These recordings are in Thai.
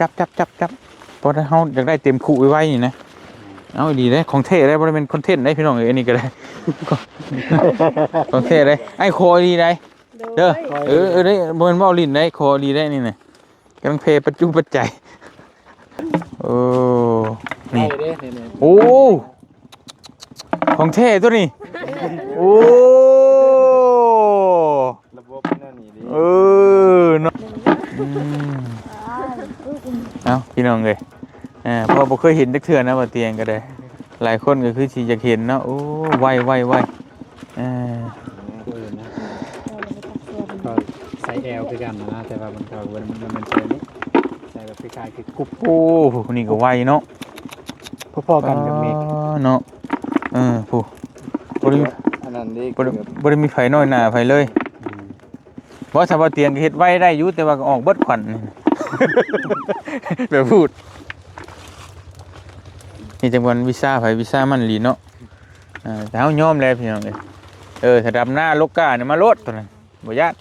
จับพอถ้าเฮาอยากได้เต็มคู่ไว้นี่นะเอาดีได้ของเท่ได้บ่ได้เป็นคอนเทนต์ได้พี่น้องเอ้ยอันนี้ก็ได้ของเท่ได้ไอ้คอดีได้เด้อได้บ่แม่นเว้าลิ้นได้คอดีได้นี่น่ะกำลังเพปัจจุปัจจัยโอ้นี่โอ้ของเท่ตัวนี้โอ้ระบบนั่นนี่ดิเนาะเอาพี่น้องเลยพอบ่เคยเห็นจักเทื่อนะว่าเตียงก็ได้หลายคนก็คือสิอยากเห็นเนาะโอ้ไวก็ใส่แอลคือกันนะแต่ว่ามันก็มันใส่นี่ใส่แบบคล้ายๆคือกรุ๊ปโอ้นี่ก็ไวเนาะพอๆกันกับเมฆเนาะผู้บ่ได้มีไฟน้อยหน้าไฟเลยเพราะถ้าว่าเตียงก็เฮ็ดไว้ได้อยู่แต่ว่าก็ออกเบิดขวัญแบบพูดนี่จังหวัดวีซ่าไผวีซ่ามันลีเนาะแต่เฮายอมแล้วพี่น้องถ้าดำหน้าลกกาเนี่ยมาโลดตัวนั้นบ่ยาก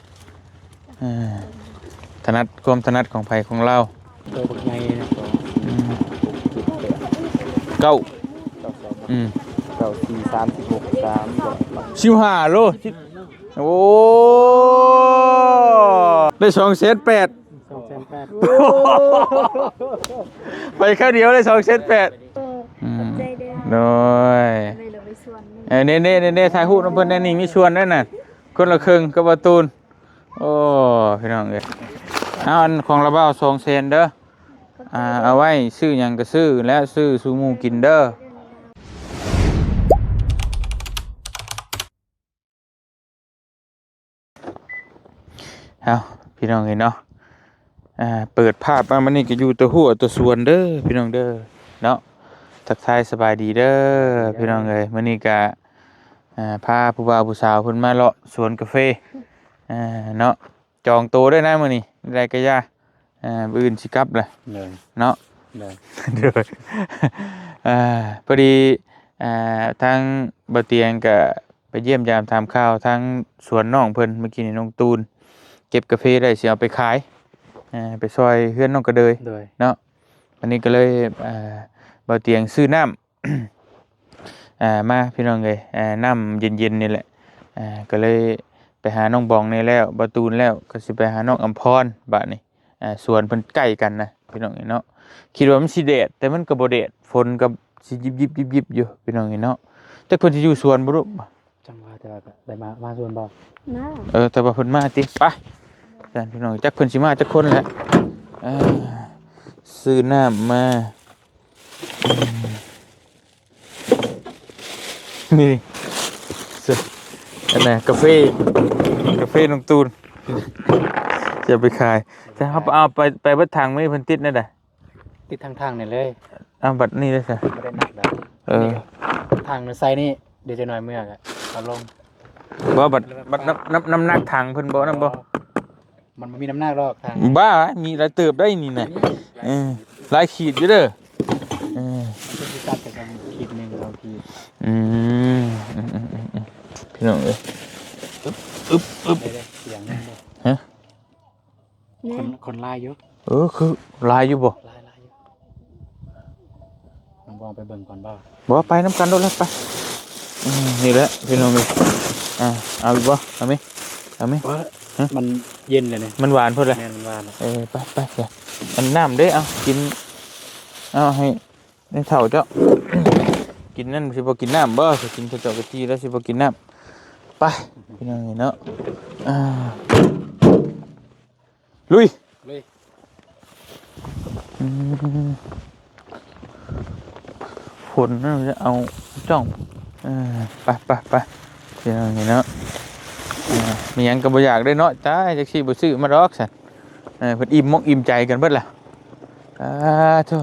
ความถนัดของไผของเราตัวบักใหญ่นะเก้า4 36 3 15 โลโอ้ได้2,800,000ไปแค่เดียวได้2,800,000โดยเน่ถ่ายรูปน้ำเพิ่นแน่นี่มีชวนด้วยน่ะคนละครึ่งกับประตูนโอ้พี่น้องเอ้ยเอาอันของระเบ้า2,000,000เด้อเอาไว้ซื้อหยังก็ซื้อและซื้อซูหมู่กินเด้อเอาพี่น้องเห็นเนาะเปิดภาพมามันนี่ก็อยู่ตัวหัวตัวส่วนเด้อพี่น้องเด้อเนาะทักทายสบายดีเด้อพี่น้องเอ้ยมันนี่ก็พาผู้บ่าวผู้สาวเพิ่นมาเลาะสวนกาแฟเนาะจองโตได้นะมื้อนี้ได้กะยามื้ออื่นสิกลับแหละเนาะเด้อพอดีทางบ่เตียงก็ไปเยี่ยมยามถามข่าวทางสวนน้องเพิ่นเมื่อกี้นี่น้องตูนเก็บกาแฟได้สิเอาไปขายไปซอยเฮือนน้องกระเดยเนาะอันนี้ก็เลยบ่เตียงซื้อน้ำมาพี่น้องเอ้ยน้ำเย็นๆนี่แหละก็เลยไปหาน้องบองนี่แล้วบ่ตูนแล้วก็สิไปหาน้องอำพรบัดนี้สวนเพิ่นใกล้กันนะพี่น้องเนาะคิดว่ามันสิแดดแต่มันก็บ่แดดฝนก็สิยิบอยู่พี่น้องเนาะแต่เพิ่นสิอยู่สวนบ่รู้จังว่าแต่ได้มาสวนบ่แต่ว่าเพิ่นมาติไปจันพี่น้องจักเพิ่นสิมาจักคนแหละซื้อน้ำมานี่อันไหนกาแฟน้องตูนจะไปขายจะเอาไปบัดทางไม่เพิ่นติดนั่นแหละติดทางนี่เลยเอาบัดนี้เลยค่ะบ่ได้หนักทางในไซนี่เดี๋ยวจะหน่อยเมื่อก็เอาลงบ่บัดน้ำหนักทางเพิ่นบ่นำบ่มันมีน้ำหนักหรอกทางบ้ามีหลายเติบได้นี่น่ะหลายขีดอยู่เด้อมันจะตัดแต่ขีด1 2ขีดพี่น้องเอ้ยอึ๊บเสียงนั่นบ่ฮะคนลายอยู่คือลายอยู่บ่ลายอยู่น้องบองไปเบิ่งก่อนบ่ไปน้ำกันโดดแล้วไปนี่แหละพี่น้องเอ้ยเอาอีกบ่เอามั้ยมันเย็นเลยเนี่ยมันหวานพุ่นเลยมันหวานไปอันน้ำเด้เอากินเอาให้เฒ่าเจ้ากินนั่นสิบ่กินน้ำบ่สิกินเจ้ากะทิแล้วสิบ่กินน้ำไปพี่น้องเนาะลุยฝนน่าจะเอาจ้องไปพี่น้องเนาะมีหยังก็บ่อยากได้เนาะจ้าจักสิบ่ซื้อมาดอกซั่นเพิ่นอิ่มมอกอิ่มใจกันเบิดล่ะโธ่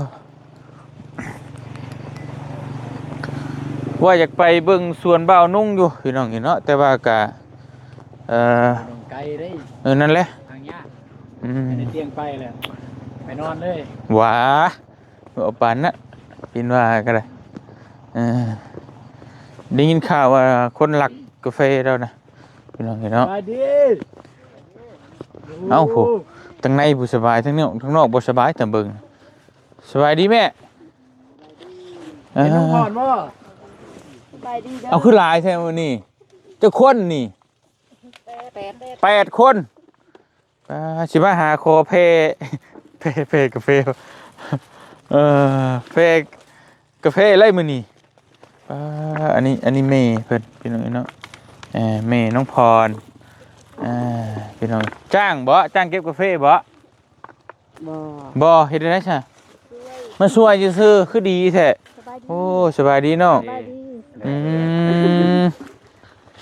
ว่าอยากไปเบิ่งสวนบ่าวนุ่งอยู่พี่น้องเนาะแต่ว่าก็ไกลเด้นั่นแหละทางยากในเตียงไปแล้วไปนอนเลยว้าเอาปานน่ะกินว่าก็ได้ได้ยินข่าวว่าคนหลักกาแฟแล้วนะพี่น้องเนาะเอ้าโหทั้งในบ่สบายทั้งนอกบ่สบายแต่เบิ่ง สบายดีแม่ เห็นน้องพรบ่ ไปดีเด้อ เอาขึ้นหลายแท้มื้อนี้เจ้าคนนี่ 8 คนสิมาหาโคเพกาแฟเพกาแฟอะไรมื้อนี้อันนี้เมย์เพิ่นพี่น้องเนาะเมย์น้องพรพี่น้องจ้างเก็บกาแฟบ่ บ่ บ่เฮ็ดได้ซะมาช่วยซื่อๆคือดีแท้ สบายดี โอ้สบายดีเนาะ สบายดี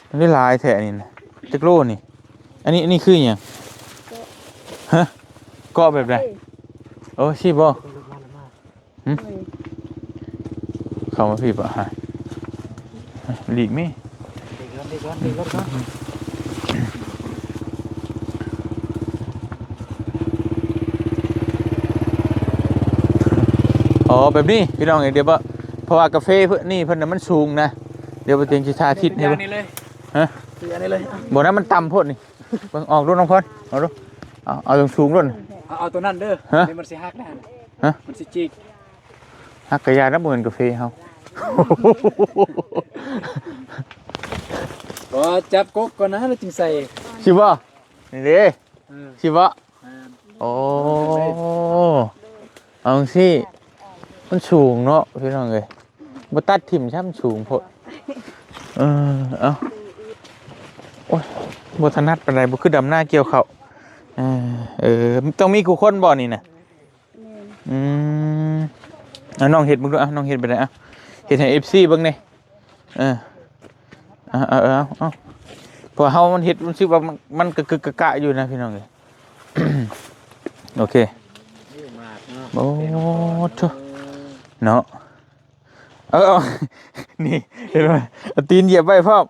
มันได้หลายแท้นี่นะจักโลนี่อันนี้คือหยังฮะเกาะแบบใดโอ้สิบ่หึเข้ามาพี่บ่ฮะหลีกมั้ย ดีรถเนาะ อ๋อแบบนี้พี่น้องเดี๋ยวบ่เพราะว่ากาแฟเพิ่นนี่เพิ่นน่ะมันสูงนะเดี๋ยวบ่เตียงสิสาธิตให้ อั เบ่ นนี้เลย ฮะ คืออันนี้เลย บ่นั้นมันต่ำโพดนี่เบิ่งออกดูน้องพรเอาดูเอาสูงๆด้วย เอาตัวนั้นเด้อ ฮะ นี่มันสิฮักได้ ฮะ มันสิจิก ฮักกะยาน้ำเหมือนกาแฟเฮา บ่จับกกก่อนนะแล้วจึงใส่ สิบ่นี่เด้ เออ สิบ่โอ้เอาสิมันสูงเนาะพี่น้องเอ้ยบ่ตัดทิ่มช้ำสูงโพดเอาโอ้ยบ่ถนัดปานใดบ่คือดำหน้าเกี่ยวข้าวต้องมีกูคนบ่นี่น่ะ แม่น เอาน้องเห็ดมึงดูเอาน้องเห็ดไปไหนเอาเห็ดให้ FC เบิ่งนี่เอาเพราะเฮามันเห็ดมันสึกว่ามันกึกกะอยู่นะพี่น้องเอ้ย โอเค มากเนาะ โอ้โธ่เนาะเอา นี่เห็นไหมเอาตีนเหยียบไว้พร้อม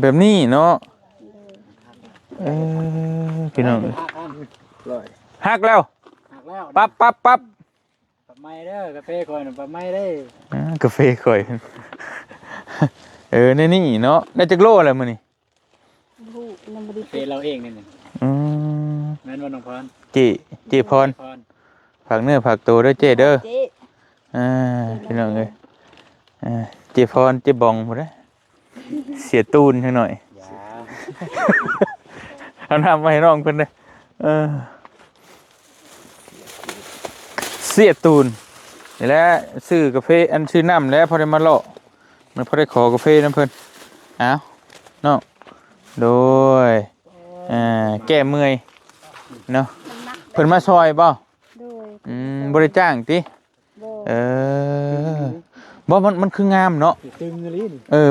แบบนี้เนาะพี่น้องเอ้ย ร้อย ฮักแล้ว หักแล้ว ปั๊บ ปรับไม้เด้อกาแฟก่อนปรับไม้ได้ กาแฟข่อย นี่เนาะได้จักโลอะไรมื้อนี่ ผู้นำบ่ได้ กาแฟเราเองนี่ อืม แม่นบ่น้องพร เจพรฝากเนื้อฝากตัวด้วยเจเด้อ เจ๊ พี่น้องเอ้ยเจพรเจบองหมดเด้อเสียตูนจังหน่อย อย่า เอาน้ำมาให้น้องเพิ่นเด้อเสียตูนนี่แหละซื้อกาแฟอันซื้อน้ำแล้วพอได้มาเลาะมันพอได้ขอกาแฟน้ำเพิ่นเอาน้องโดยแก้เมื่อยเนาะเพิ่นมาซอยบ่ โดย บ่ได้จ้างติ บ่ บ่มันคืองามเนาะ ตึงเลยนี่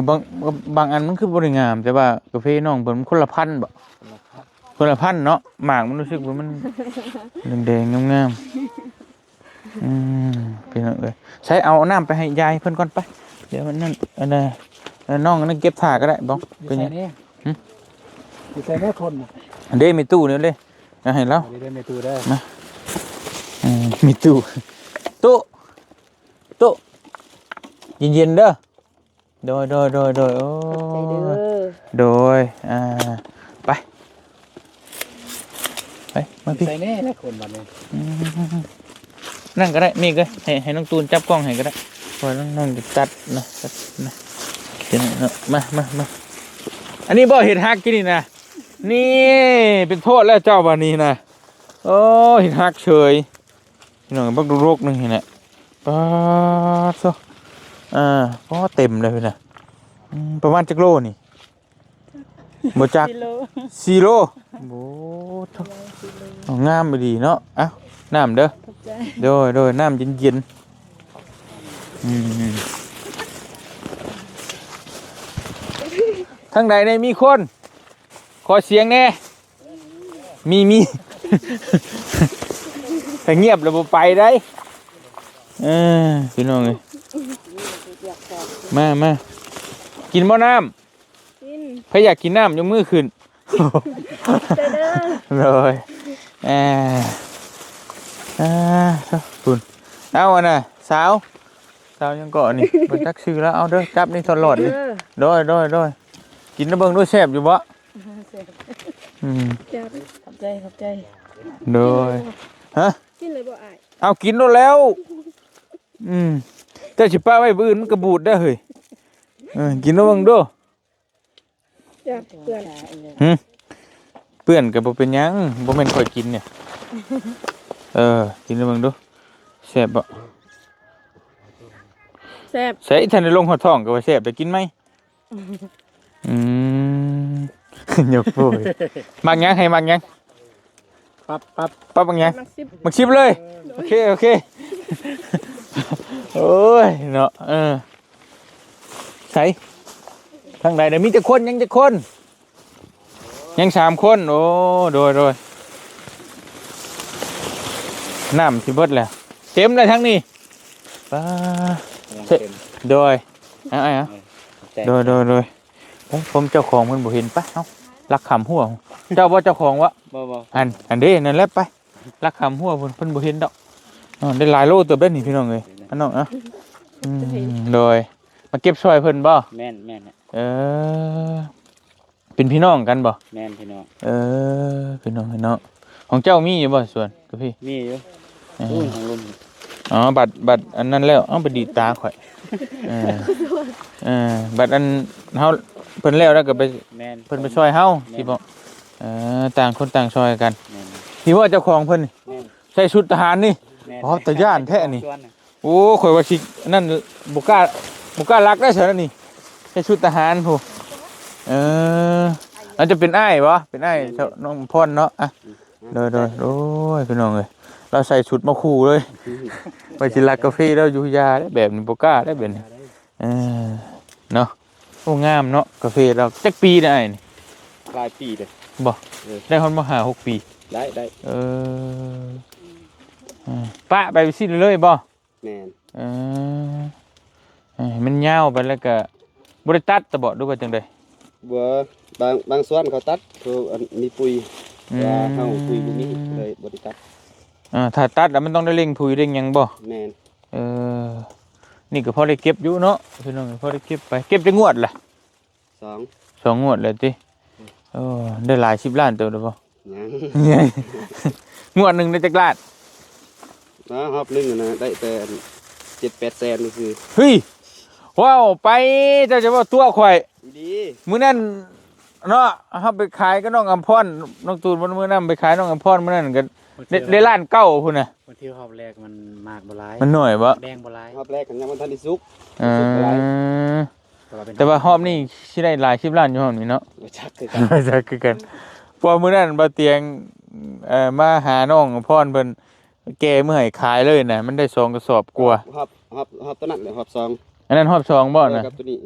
บางอันมันคือบ่ได้งาม แต่ว่ากาแฟน้องเพิ่นมันคนละพันธุ์บ่คนละพันธุ์เนาะหมากมันรู้สึกว่ามันแดงๆงามๆพี่น้องเอ้ยใช้เอาน้ำไปให้ยายเพิ่นก่อนไปเดี๋ยวมันนั่นอันนั้นน้องอันนั้นเก็บถ่าก็ได้บ้องเป็นหยัง อยู่ใส่แม่คนน่ะ เด้มีตู้นี่เลยเอาให้แล้ว ได้ในตู้ได้ มีตู้เย็นๆเด้อโดยโอ้ ใจเด้อ โดยไปมาพี่ ใส่แน่แล้วคนบัดนี้ นั่งก็ได้มีก็ให้น้องตูนจับกล้องให้ก็ได้พอน้องจะตัดนะเดี๋ยวนะมาอันนี้บ่เห็ดฮักกินนี่นะนี่เป็นโทษแล้วเจ้าบานี้นะโอ้เห็ดฮักเฉยหน่อยบักดูโรคนึงเห็นไหมป้าโซ่ก็เต็มเลยพี่นะประมาณจักโลนี่บ่จัก กิโล 4 โลโอ้โธ่งามไปดีเนาะเอ้าน้ำเด้อ ขอบใจ โดยน้ำเย็นๆข้างในในมีคนขอเสียงแน่มี ถ้าเงียบแล้วบ่ไปได้พี่น้องเอ้ยมากินบ่น้ กิน ำใครอยากกินน้ำยกมือขึ้น ใจเด้อ เลยคุณเอาอันน่ะสาวยังเกาะนี่มันจักชื่อแล้วเอาเด้อจับนี่ทอดหลอดนี่โดยกินน้ำเบิ่งด้วยแซ่บอยู่บ่ จับขอบใจ โดยฮะ กินเลยบ่อาย เอากินแล้ว แต่สิป้าไว้บื้ออื่นมันก็บูดได้เฮ้ยกินแล้วเบิ่งดู จ้ะเพื่อน เปื้อนก็บ่เป็นหยังบ่แม่นค่อยกินเนี่ยกินแล้วเบิ่งดูแซ่บบ่ แซ่บ ใส่ทันได้ลงหอดท้องก็ว่าแซ่บได้กินไหมยกโวยมักหยังให้มักหยัง ปั๊บ ปั๊บมักหยัง มักซิบ มักชิบเลย โอเคโอ้ยเนาะใส่ทางใดเดี๋ยวมีแต่คนยังจะคนยัง3คนโอ้โดยน้ำสิเบิดแล้วเต็มเลยทั้งนี้ป้า เต็ม โดยโดยผมเจ้าของเพิ่นบ่เห็นปะเอ้ารักขำหัวเจ้าบ่เจ้าของวะ บ่ อันเด้นั่นแหละไปรักขำหัวเพิ่นบ่เห็นดอกได้หลายโลเติบได้นี่พี่น้องเอ้ยอันน้องโดยมาเก็บช่วยเพิ่นบ่ แม่น เป็นพี่น้องกันบ่ แม่นพี่น้อง พี่น้องของเจ้ามีอยู่บ่ส่วนกับพี่ มีอยู่ของลุง อ๋อบัตรอันนั้นแล้วเอาไปดีดตาข่อยบัตรอันเฮาเพิ่นแล้วก็ไป แม่น เพิ่นไปช่วยเฮาสิบ่ต่างคนต่างช่วยกันที่ว่าเจ้าของเพิ่นใส่ชุดทหารนี่อ๋อตะย่านแท้นี่โอ้ข่อยว่าสินั่นบ่กล้ารักได้เฉยนี่ใส่ชุดทหารโหอาจจะเป็นอ้ายบ่เป็นอ้ายน้องพรเนาะอ่ะโดยโอ้ยพี่น้องเอ้ยเราใส่ชุดมาคู่เลยไปสิรักกาแฟแล้วอยู่ยาได้แบบนี้บ่กล้าได้แบบนี้เนาะโอ้งามเนาะกาแฟเราจักปีได้นี่ หลายปีเลย บ่ได้ฮอดมา5-6 ปี ได้ ป้าไปสิเลยบ่ แม่น มันยาวไปแล้วก็บ่ได้ตัดตะบ่ดูว่าจังได๋ บ่บางส่วนเขาตัดคือมีปุ๋ยว่าเฮาปุ๋ยบ่มีเลยบ่ได้ตัด ถ้าตัดแล้วมันต้องได้เร่งถุยเร่งหยังบ่ แม่น นี่ก็พอได้เก็บอยู่เนาะพี่น้องพอได้เก็บไปเก็บได้งวดล่ะ 2 งวดแล้วติได้หลาย10ล้านเติบแล้วบ่ ยัง งวดหนึงได้จักล้าน รอบนึงนะได้แต่ 7-8 แสนนี่คือ เฮ้ยว้าวไปเจ้าจะว่าตัวข่อย ดี มื้อนั้นเนาะเฮาไปขายกับน้องอำพรน้องตูนมื้อนั้นไปขายน้องอำพรมื้อนั้นก็ได้ล้านเก้าพุ่นน่ะ วันที่รอบแรกมันมากบ่หลาย มันน้อยบ่ แดงบ่หลายรอบแรกกันยังมันทันได้สุก แต่ว่ารอบนี้สิได้หลาย10ล้านอยู่รอบนี้เนาะ บ่ชักคือกัน จักคือกันพอมื้อนั้นบ่เตียงมาหาน้องอำพรเพิ่นแกมื้อให้ขายเลยน่ะมันได้2กระสอบกว่า รอบตัวนั้นเลยรอบ2 อันนั้นรอบ2บ่น่ะ กับตัวนี้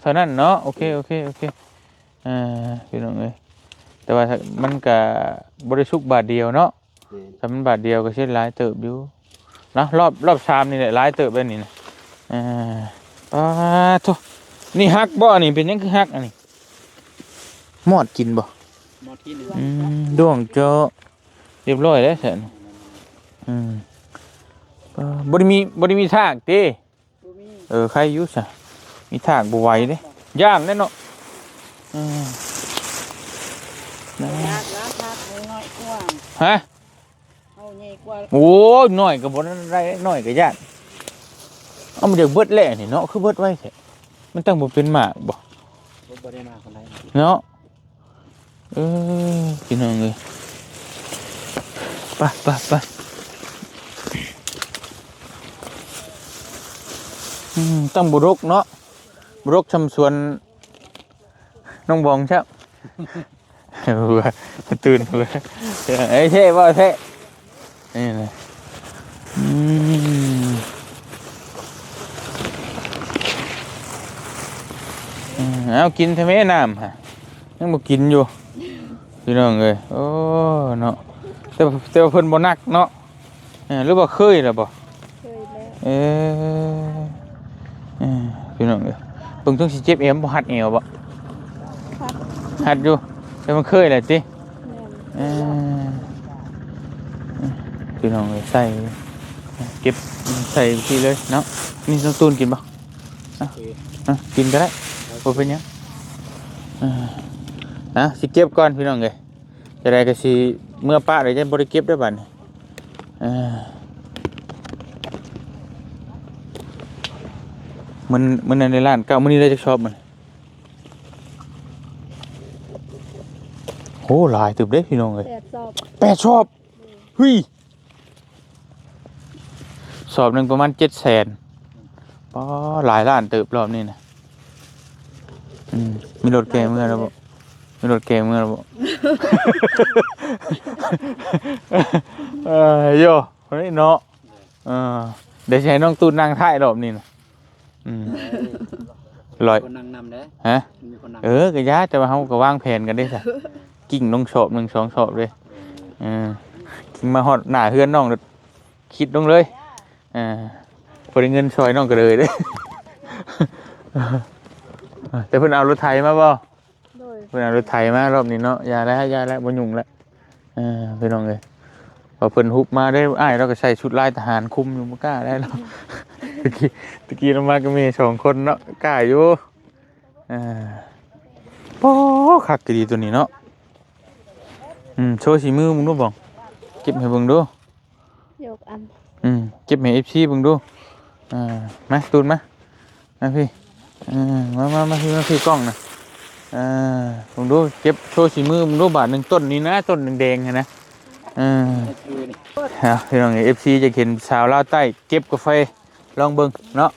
เท่านั้นเนาะโอเคพี่น้องเอ้ยแต่ว่ามันก็บ่ได้สุกบาทเดียวเนาะถ้ามันบาทเดียวก็สิหลายเติบอยู่นะรอบ3นี่แหละหลายเติบแบบนี้นะโธ่นี่ฮักบ่นี่เป็นหยังคือฮักอันนี้มอดกินบ่ หมดที่นึง ดวงเจาะเรียบร้อยแล้วแซ่นบ่ได้มีทากติใครอยู่ซะมีทากบ่ไหวเด้ย่านแน่เนาะยากแล้วครับน้อยกว่า ฮะ เอาใหญ่กว่า โอ้ยน้อยก็บ่ได้น้อยก็ย่านเอามันเดี๋ยวเบิดแล้วนี่เนาะคือเบิดไว้แท้มันต้องบ่เป็นหมากบ่ บ่ได้มาคนใด เนาะพี่น้องเอ้ยไปต้องบุรกเนาะบุรกชำสวนน้องบองใช่ตื่นเอ้ยเท่บ่เท่นี่เลยเอากินทำไมน้ำฮะยังบ่กินอยู่พี่น้องเอ้ยโอ้เนาะแต่ว่าเพิ่นบ่นักเนาะหรือว่าเคยแล้วบ่ เคยแล้ว พี่น้องเอ้ยเบิ่งต้องสิเจ็บเอวบ่หัดเอวบ่หัดอยู่แต่มันเคยแหละติพี่น้องเอ้ยใส่เก็บใส่ทีเลยเนาะนี่ต้องตูนกินบ่กินก็ได้บ่เป็นหยังสิเก็บก่อนพี่น้องเอ้ย จะได้ก็สิเมื่อป้าได้จะบ่ได้เก็บได้บัดนี้มันในร้านเก่ามื้อนี้ได้จักชอบมันโหหลายตึบเด้พี่น้องเอ้ย 8 สอบ 8ชอบเฮ้ยสอบหนึงประมาณ700,000ป๋อหลายล้านเติบรอบนี้นะมีรถแกเมื่อแล้วบ่มีรถแกเมื่อแล้วบ่ โยคนนี้เนาะเดี๋ยวจะให้น้องตูนนั่งท้ายรอบนี้นะลอย คนนั่งนำเด้ ฮะ มีคนนั่ง ก็ยาแต่ว่าเฮาก็วางแผนกันได้ซะกิ่งลงสอบ1 2สอบเลยกิ่งมาฮอดหน้าเฮือนน้องคิดลงเลยบ่ได้เงินซอยน้องก็เลยเด้ แต่เพิ่นเอารถไถมาบ่ โดย เพิ่นเอารถไถมารอบนี้เนาะอย่าแล้วบ่ยุ่งแล้วพี่น้องเอ้ยพอเพิ่นฮุบมาได้อ้ายเราก็ใส่ชุดลายทหารคุมอยู่บ่กล้าได้แล้ว ตะกี้เรามาก็มี2 คนเนาะกล้าอยู่โอ้คักกะดีตัวนี้เนาะโชว์สีมือมึงดูบ่เก็บให้เบิ่งดู ยกอัน เก็บให้ FC เบิ่งดูมาตูนมาพี่มาพี่กล้องนะเบิ่งดูเก็บโชว์สีมือมึงดูบาทหนึงต้นนี้นะต้นแดงๆนะพี่น้อง FC จะเห็นชาวลาวใต้เก็บกาแฟลองเบิ่งเนาะ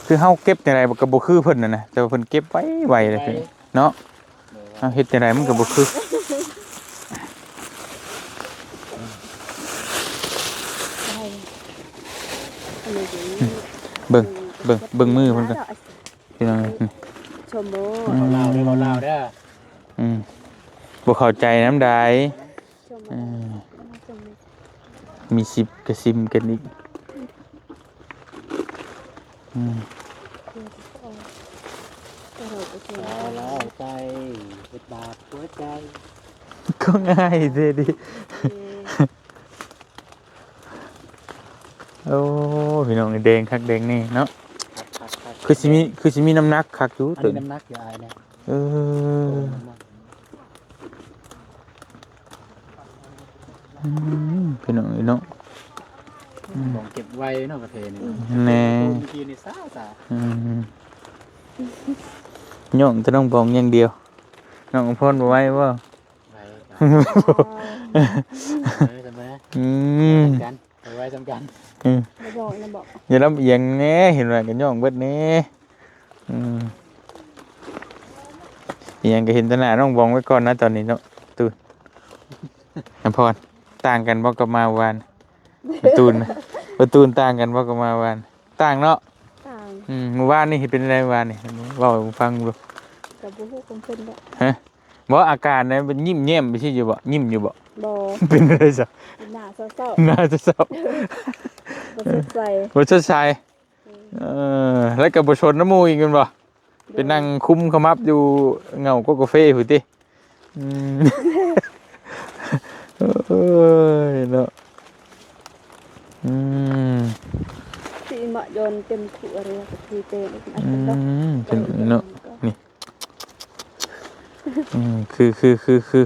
คือเฮาเก็บจังได๋ก็บ่คือเพิ่นน่ะนะแต่ว่าเพิ่นเก็บไว้เลยพี่เนาะเฮาเฮ็ดจังไดมันก็บ่คือเบิ่งมือเพิ่นก็พี่น้อง ชมโบ ลาวเด้อลาวเด้อ บ่เข้าใจน้ำใด ชมโบชมโบ มีสิบกระซิมกันอีกแล้วใจเป็นบาปหัวใจ ก็ง่ายเด้ดิโอ้พี่น้องแดงคักแดงนี่เนาะคือสิมีน้ำหนักคักอยู่ อัน ตึ นี้ ง น้ำหนักอยู่อายเนี่ย พี่น้องเนาะ ของเก็บไว้เนาะประเทศนี่ แน่ เมื่อกี้นี่ซ่าย่องจะต้องบองอย่างเดียวน้องพ่นบ่ไว้บ่ ไว้จำไว้กันไว้จำกัน มาบอกนะบอก อย่าลำเอียงแน่เห็นว่ากันย่องเบิดแน่เอียงก็เห็นแตหน้าน้องบองไว้ก่อนนะตอนนี้เนาะตูนน้ำพรต่างกันบ่กับมาวานประตูนต่างกันบ่กับมาวานต่างเนาะ ต่าง เมื่อวานนี่เห็นเป็นอะไรเมื่อวานนี่เว้าให้ผมฟังดู กับบุคคลเพิ่นบ่ ฮะบ่อาการนะมันยิ้มแย้มไปซี่อยู่บ่ยิ้มอยู่บ่ บ่ เป็นอะไรซะ หน้าเศร้า น่าจะเศร้า ๆบ่สดใส บ่ชดใช้แล้วก็บ่ชนน้ำหมู่อีกแม่นบ่เป็นนั่งคุ้มขมับอยู่เงาก็กาแฟพุ่นติเอ้ยเนาะสิมาโยนเต็มถั่วเลยก็คือเต็มอัน เป็นเนาะนี่คือ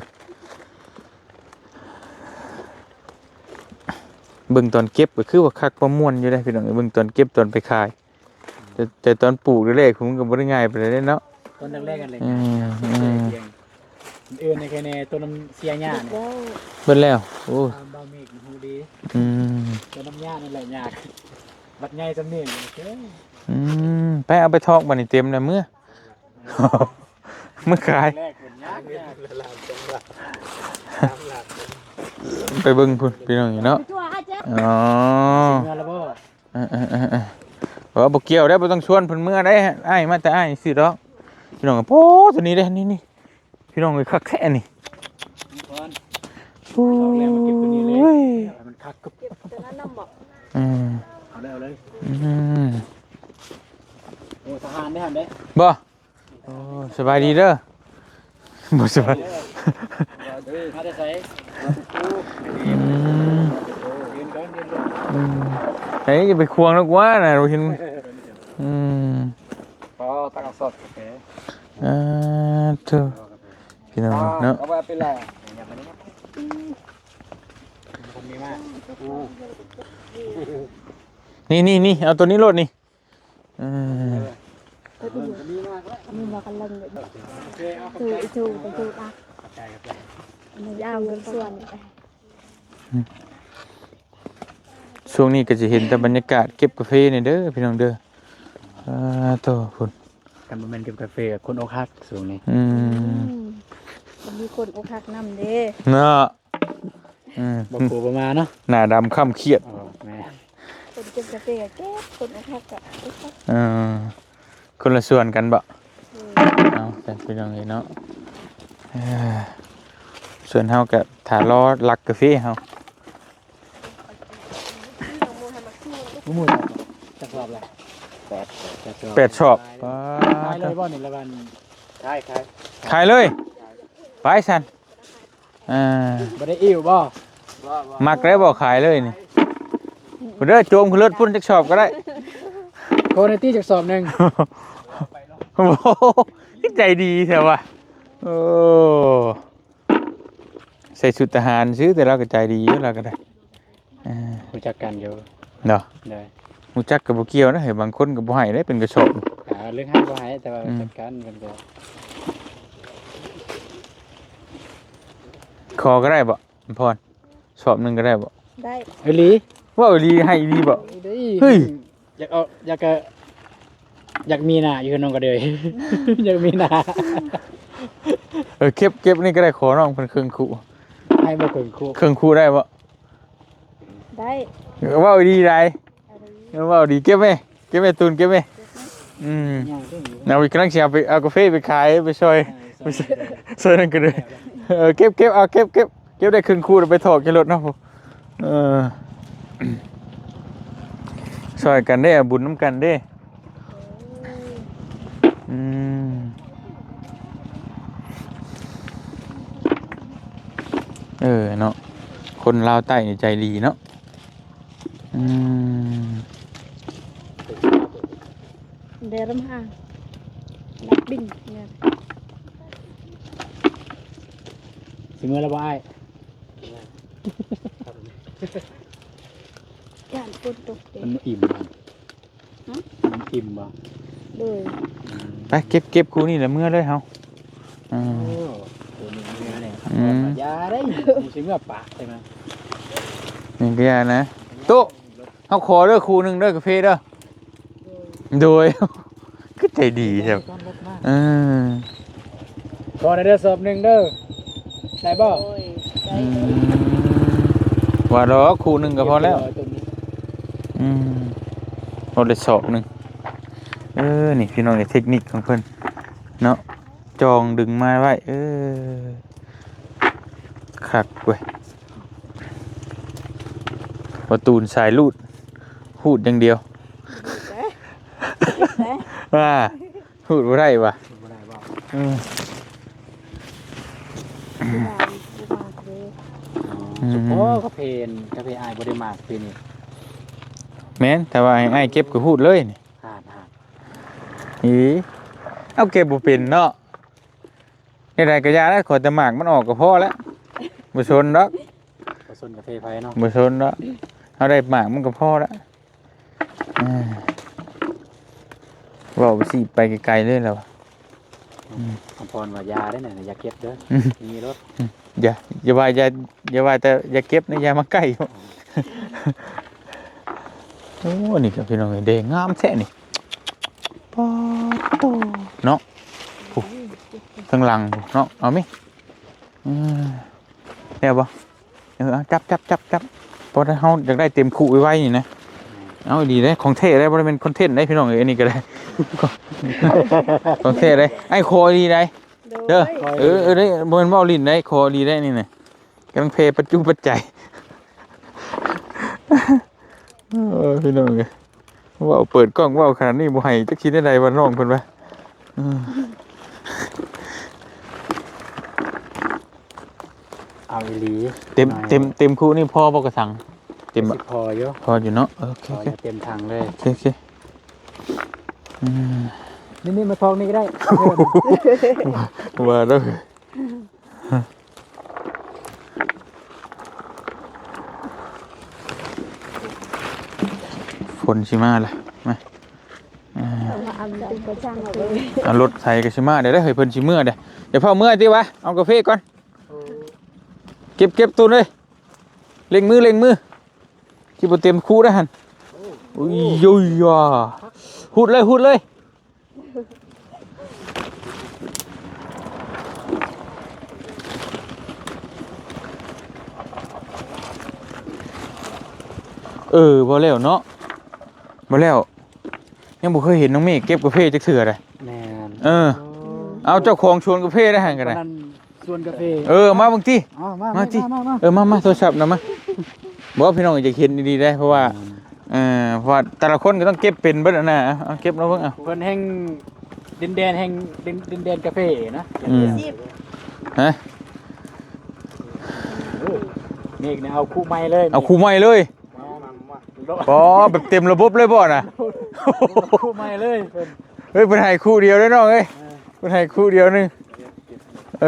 เบิ่งตอนเก็บก็คือว่าคักประมวลอยู่ได้พี่น้องเบิ่งตอนเก็บตอนไปขายแต่ตอนปลูกแรกๆผมก็บ่ได้ง่ายไปเลยเนาะ ต้นแรกๆกันเลยในแค่ในต้นน้ำเสียหญ้าเนี่ย เบิ่แล้วโอ้ บาเมกฮูดี ต้นน้ำหญ้านั่นแหละหญ้าบัดใหญ่จำเนี่ยไปเอาไปทอกบัดนี้เต็มแล้วมื้อมื้อขาย แรกเป็นหญ้าละลายจังหวะ ไปเบิ่งพุ่นพี่น้องเนาะอ๋อ เมื่อแล้วบ่ ว่าบ่เกี่ยวได้บ่ต้องชวนเพิ่นเมื่อได้อ้ายมาแต่อ้ายสิดอกพี่น้องโอ้ตัวนี้เด้นี่พี่น้องเอ้ยคักแท้นี่ ก่อน โอ้ย มันคักกึบ เก็บแต่นั้นน้ำบอก เอาเลยโอ้ทหารได้หันได้ บ่โอ้สบายดีเด้อบ่สบาย มาได้ใส่เรียนก่อนเฮ้ยอย่าไปควงนักว่าน่ะรู้เห็นพอตักสดโอเค เถอะ พี่น้องเนาะ เอาว่าเป็นไร ผมมีมาก นี่เอาตัวนี้โลดนี่เออ มีมากแล้ว มีว่ากันลังเลย โอเคเอา ตูอีตูไปตูอ่ะ ใจกับใจ มันยาวกันส่วนไป ช่วงนี้ก็จะเห็นแต่บรรยากาศเก็บกาแฟนี่เด้อพี่น้องเด้อโตพุ่น กันบ่แม่นเก็บกาแฟกับคนอกหักสูงนี่ มันมีคนอกหักนำเด้ เนาะ บ่กลัวบ่มาเนาะ หน้าดำค่ำเครียด อ๋อแม่ คนเก็บกาแฟกับแก้คนอกหักกับอกหัก เออคนละส่วนกันบ่เอาแต่พี่น้องเอ้ยเนาะส่วนเฮาก็ถ้ารอลักกาแฟเฮา บ่หมู่จักรอบละ8ชอบ ขายเลยบ่นี่ละวัน ใช่ ขายเลยไปซั่นบ่ได้อิ่วบ่ มักแล้วบ่ขายเลยนี่พุ่นเด้อโจมขึ้นรถพุ่นจักชอบก็ได้ โคในตี้จักสอบหนึง โอ้โหใจดีแท้ว่ะโอ้ใส่ชุดทหารซื้อแต่เราก็ใจดีอยู่แล้วก็ได้ รู้จักกันอยู่ เนาะ ได้ รู้จักกับบ่เกี่ยวนะเฮ้ยบางคนก็บ่ให้ได้เป็นกระสอบ เรื่องให้บ่ให้แต่ว่าจัดการกันก็ คอก็ได้บ่พรสอบหนึงก็ได้บ่ ได้ เอ้ยหลี ว่าอีหลีให้อีหลีบ่ ได้ เฮ้ย อยากเอาอยากมีหน้าอยู่กับน้องก็เลย อยากมีหน้า เก็บนี่ก็ได้ขอน้องเพิ่นเครื่องคู่ ให้บ่เกินคู่ เครื่องคู่ได้บ่ ได้ ว่าอีหลีได้ อะไร ว่าอีหลีเก็บไหมตูนเก็บไหมอืม ย่างเรื่องอยู่ เอาอีกครั้งสิเอาไปเอากาแฟไปขายไปช่วยช่วยนั่นก็ได้เก็บเอาเก็บได้เครื่องคู่แล้วไปถอดในรถเนาะช่วยกันได้บุญน้ำกันได้อืมเนาะคนลาวใต้นี่ใจดีเนาะอืม เดรัมห่างนักบินเนี่ย สิมื้อละบ่อ้าย ย่านฝนตกเด้ มันอิ่มบ่มันอิ่มบ่ เลย ไปเก็บคู่นี่แหละเมื่อเลยเฮา โอ้ตัวนี้เนื้อเนี่ย อืม ยาได้มีสิเมื่อปากใช่ไหม นี่ก็ยานะตุ๊เฮาขอเด้อคู่หนึงเด้อกาแฟเด้อโดย ก็ใจดีใช่ไหมเออ ขอในเดือนสอบหนึ่งเด้อได้บ่ โอ้ยได้ อืมว่าดอกคู่หนึงก็พอแล้ว อืมเอาได้สอบหนึงนี่พี่น้องในเทคนิคของเพิ่นเนาะจองดึงมาไว้คักเว้ยประตูนสายลูดพูดอย่างเดียวว่าพูดบ่ได้ว่ะ บ่ได้บ่ อืม บุบานบุบานเลย สุโขกาแฟอายบ่ได้มากปีนี้ แม่นแต่ว่าให้อ้ายเก็บก็พูดเลยนี่ ห่าน อีเอาเก็บบ่เป็นเนาะนี่ได้ก็ยาแล้วขอแต่หมากมันออกก็พอแล้วบ่สนดอก ผสมกาแฟไฟเนาะ บ่สนดอกเอาได้หมากมันก็พอแล้วเว้าสิไปไกลๆเลยแล้ว คำพรว่ายาได้น่ะอย่าเก็บเด้อมีรถ อย่าว่าแต่อย่าเก็บนะอย่ามาใกล้ โอ้นี่ครับพี่น้องเด้งามแท้นี่ป๊อดโตเนาะโอ้ข้างหลังเนาะเอามั้ยได้บ่เอาจับพอถ้าเฮาอยากได้เต็มคู่ไว้ๆนี่นะเอาดีเด้ของเท่ได้บ่ได้เป็นคอนเทนต์ได้พี่น้องเอ้ยอันนี้ก็ได้ ของเท่ได้ไอ้โคดีได้ โด เด้อย ได้บ่แม่นเว้าลิ้นได้โคดีได้นี่น่ะกำลังเพปัจจุปัจจัย พี่น้องเอ้ยเว้าเปิดกล้องเว้าขนาดนี้บ่ให้จักคิดได้ใดว่าน้องเพิ่นว่า เอาอีหลี เต็มคู่นี่พอบ่กระสังเต็ม สิพออยู่ พออยู่เนาะโอเค พอจะเต็มทางเลย โอเคนี่มาทองนี่ก็ได้ ว่าเด้อ ฝนสิมาล่ะมาเอามาอันเป็นกระช่างเอาเลย เอารถไถก็สิมาเดี๋ยวได้เฮ้ยเพิ่นสิเมื่อเด้อเดี๋ยวพ่อเมื่อติวะเอากาแฟก่อนเก็บตูนเลยเล็งมือสิบ่เต็มคู่ได้หั่นอุ้ยยุยอ่ะหุดเลยบ่แล้วเนาะบ่แล้วยังบ่เคยเห็นน้องเมฆเก็บกาแฟจักเทื่อเลย แม่น เอาเจ้าของชวนกาแฟได้หั่นกัน วั นะ นนั้นชวนกาแฟ มาบางที อ๋อมา มาที่ มาโทรศัพท์นะมาบอกว่าพี่น้องอยากเห็นดีๆได้เพราะว่าเพราะว่าแต่ละคนก็ต้องเก็บเป็นเบิดนะเอาเก็บแล้วเบิ่งเอา เพิ่นแห่งดินแดนแห่งดินแดนกาแฟนะ สิบ ฮะ เมฆเนี่ยเอาคู่ไม้เลย เอาคู่ใหม่เลยอ๋อแบบเต็มระบบเลยบ่น่ะ คู่ไม้เลยเพิ่น เฮ้ยเพิ่นให้คู่เดียวได้น้องเอ้ยเพิ่นให้คู่เดียวนึง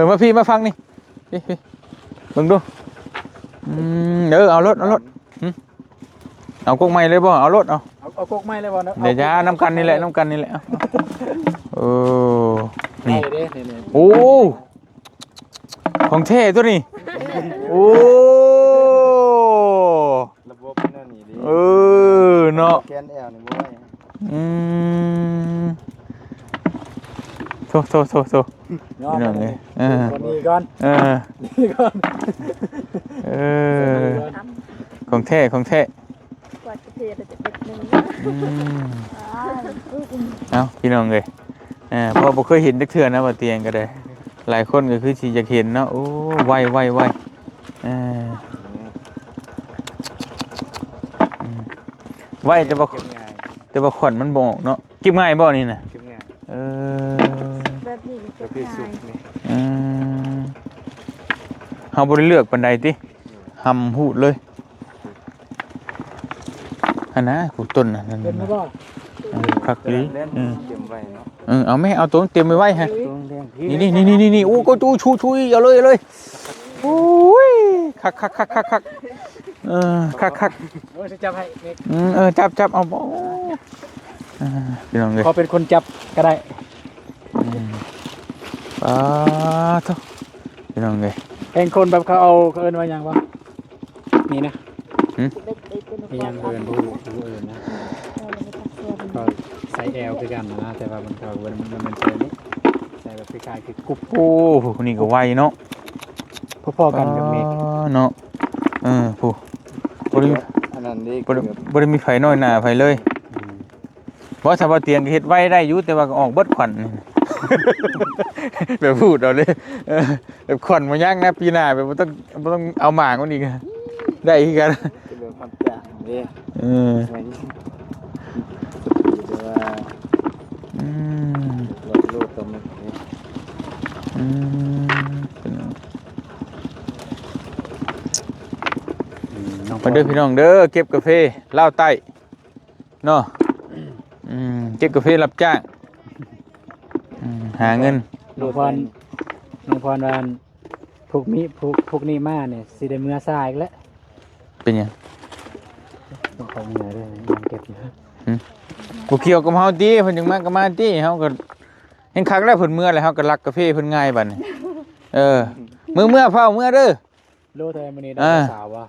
มาพี่มาฟังนี่พี่เบิ่งดูเอารถเอากกใหม่เลยบ่เอารถเอา เอากกไม้เลยบ่เนาะ เดี๋ยวจะน้ำกันนี่แหละนี่ เด้นี่ โอ้ของเท่ตัวนี้โอ้ ระบบนั่นนี่ดิ เนาะ แกนแอลนี่บ่ได้ โทนี่น้องเลยวันนี้ก่อน นี่ก่อน ของแท้ กว่าจะเพลจะเป็นหนึ่ง เอาพี่น้องเลยเพราะบ่เคยเห็นจักเทื่อนะบ่เตียงก็ได้หลายคนก็คือสิอยากเห็นเนาะโอ้ไวไวแต่ว่าขวัญมันบ่ออกเนาะเก็บง่ายบ่นี่น่ะ เก็บง่าย แบบนี้ก็ คือสุ ง่าก ย นี่ เฮาบ่ได้เลือกปานใดติหำหูดเลยอันนะกูต้นน่ะนั่น เป็น น่ะ บ่ คักอี เล่นเก็บไว้เนาะ เอาไม่เอาตัวเต็มไว้ฮะ ตรงแดงพี่ นี่โอ้ก็ชูเอาเลยโอ้ยคักคักโอ้ยจะจับให้เมฆ จับเอาบ่พี่น้องเลย ขอเป็นคนจับก็ได้ ทุกพี่น้องเลย เองคนแบบเขาเอาเขาเอิ้นว่าหยังบ่นี่นะ เป็น มีหยังเอิ้นผู้เอิ้นนะก็ใส่แอลคือกันนะแต่ว่ามันก็มันใส่นี่ใส่แบบคล้ายๆคือกรุ๊ป โอ้นี่ก็ไวเนาะ พอๆกันกับเมฆ เนาะผู้บ่ได้ อันนั้นนี่ บ่ได้มีไฟน้อยหน้าไฟเลยบ่ถ้าว่าเตียงเฮ็ดไว้ได้อยู่แต่ว่าก็ออกเบิดขวัญแบบพูดเอาเลยแบบขวัญมาย่างนะปีหน้าแบบบ่ต้องเอาหมากมันอีกได้คือกัน เป็นเรื่องความจางนี่สมัยนี้จะว่าลูกตรงนี้ มาเด้อพี่น้องเด้อเก็บกาแฟลาวใต้เนาะเก็บกาแฟรับจ้างหาเงิน น้องพรว่าพวกนี้มาเนี่ยสิได้เมื่อสายอีกแล้ว เป็นหยัง ต้องขอเมื่อด้วยยังเก็บอยู่ บ่เกี่ยวกับเฮาติเพิ่นจังมาก็มาติเฮาก็เห็นคักแล้วเพิ่นเมื่อแล้วเฮาก็รักกาแฟเพิ่นง่ายบัดนี้เมื่อเฝ้าเมื่อเด้อ โลเท่าไหร่มื้อนี้ได้สาวว่า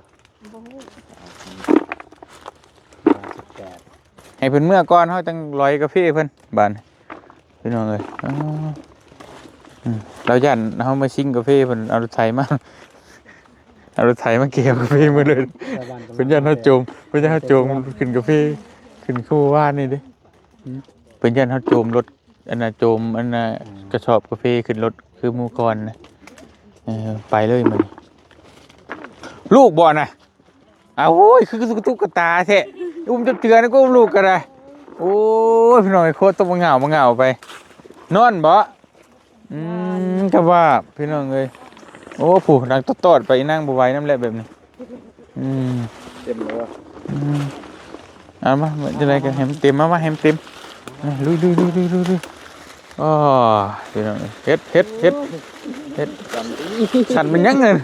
18 ให้เพิ่นเมื่อก่อนเฮาจังลอยกาแฟเพิ่นบัดนี้พี่น้องเอ้ยเราย่านเฮามาชิงกาแฟเพิ่นเอารถไถมาเก็บกาแฟมาเลยเพิ่นย่านเฮาโจมขึ้นกาแฟขึ้นคู่ว่านนี่เด้เพิ่นย่านเฮาโจมรถอันน่ะโจมอันน่ะกระสอบกาแฟขึ้นรถคือหมู่ก่อนนะไปเลยมันลูกบ่น่ะโอ้ยคือตุ๊กตาแท้อุ้มจนเตือนก็อุ้มลูกก็ได้โอ้ยพี่น้องโคตรต้องมาเหงาไปนอนบ่ก็ว่าพี่น้องเอ้ยโอ้ผู้ดังตอดไปนั่งบ่ไหวน้ำแลแบบนี้เต็มเลย เอามาจะไรกันแฮมเต็มมาแฮมเต็มลุยอ๋อพี่น้องเฮ็ดสั่นมันยังเงิน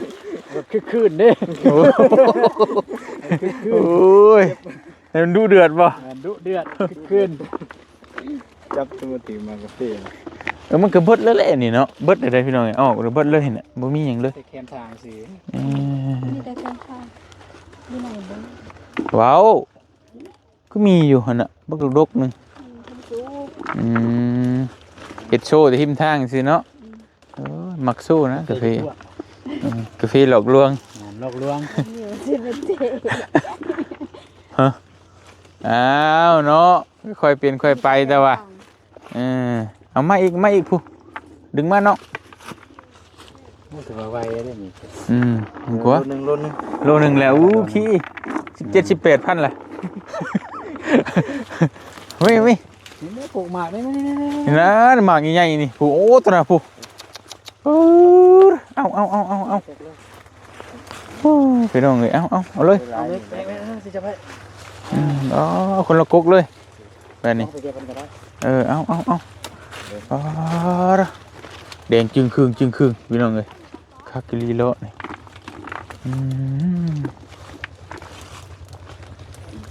คือคืนเด้ โอ้ย มันดูเดือดบ่ มันดุเดือดขึ้นจับตัวถือมากาแฟ มันก็เบิดแล้วแหละนี่เนาะเบิดได้พี่น้องออกหรือเบิดเลยน่ะบ่มีหยังเลย ใส่แคมทางสิ มีแต่ข้างข้างมีไหนบ้าง ว้าวก็มีอยู่หั่นน่ะบักดกๆนึง ทำซุป เฮ็ดโชว์ที่หิมทางซื่อเนาะมักสู้นะกาแฟกาแฟหลอกลวง หลอกลวง เหนียวสิเป็นเจ๊ อ้าวเนาะค่อยเปลี่ยนค่อยไปแต่ว่าเอามาอีกผู้ดึงมาเนาะ ถือว่าไวได้นี่ กว่า โลนึง โลนึงแล้วอู้ขี้17,000ล่ะเฮ้ย นี่ปลูกหมากได้ไหม นะหมากใหญ่ๆนี่ผู้โอ้ตัวน่ะผู้เอาไปน้องเลยเอาเลย เอาเลยไปสิจะไป อ๋อคนละกุ๊กเลยแบบนี้ ไปเก็บกันก็ได้ เอาแดงจึงครึ่งพี่น้องเลยคากิลีโลนี่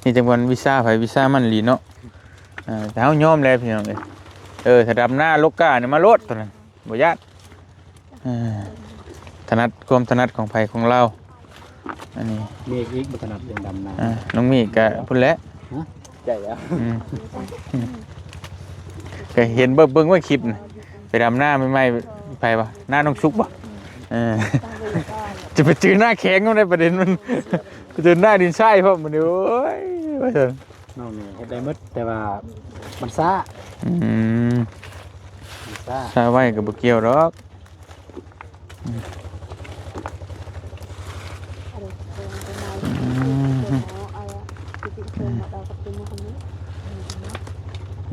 นี่จังหวัดวีซ่าไผวีซ่ามันลีเนาะแต่เฮายอมแล้วพี่น้องเลยถ้าดำหน้าลกกาเนี่ยมาโลดตอนนั้นบ่ญาติความถนัดของไผของเราอันนี้ มีอีกบุตรนัดเรื่องดำนา น้องมีก็พุ่นแหละ ใจแล้ว ก็เห็นเบิ่งว่าคลิปน่ะไปดำหน้าไม่ไปปะหน้าน้องชุกปะจะไปจือหน้าแข็งก็ได้ประเด็นมันจือหน้าดินทรายเพราะมันเดี๋ยวโอ้ยว่าเถอะ น้องนี่เฮ็ดได้หมดแต่ว่ามันซ่ามันซ่า ซาไว้กับบุเกี่ยวหรอก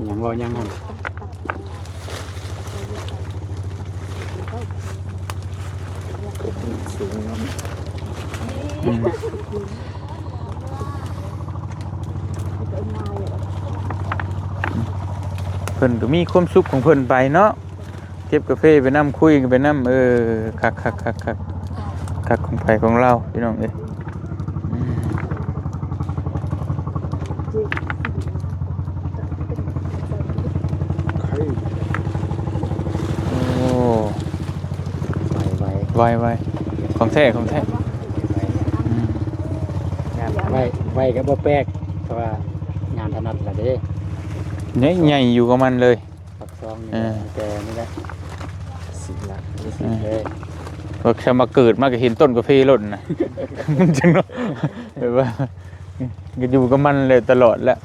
ยังรอยังหั่น สูง เพิ่นก็มีความสุขของเพิ่นไปเนาะเก็บกาแฟไปน้ำคุยกันไปน้ำคักของไผของเราพี่น้องเอ้ยโอ้ ไว ไวของแท้ไวก็บ่แปลกเพราะว่างานถนัดล่ะเด้ เนี่ยใหญ่อยู่กับมันเลย ปักซองนี่แต่นี่แหละ สิละ เลย ว่าแค่มาเกิดมาก็เห็นต้นกาแฟหล่นนะ มันจังเนาะแบบว่าก็อยู่กับมันเลยตลอดแล้ว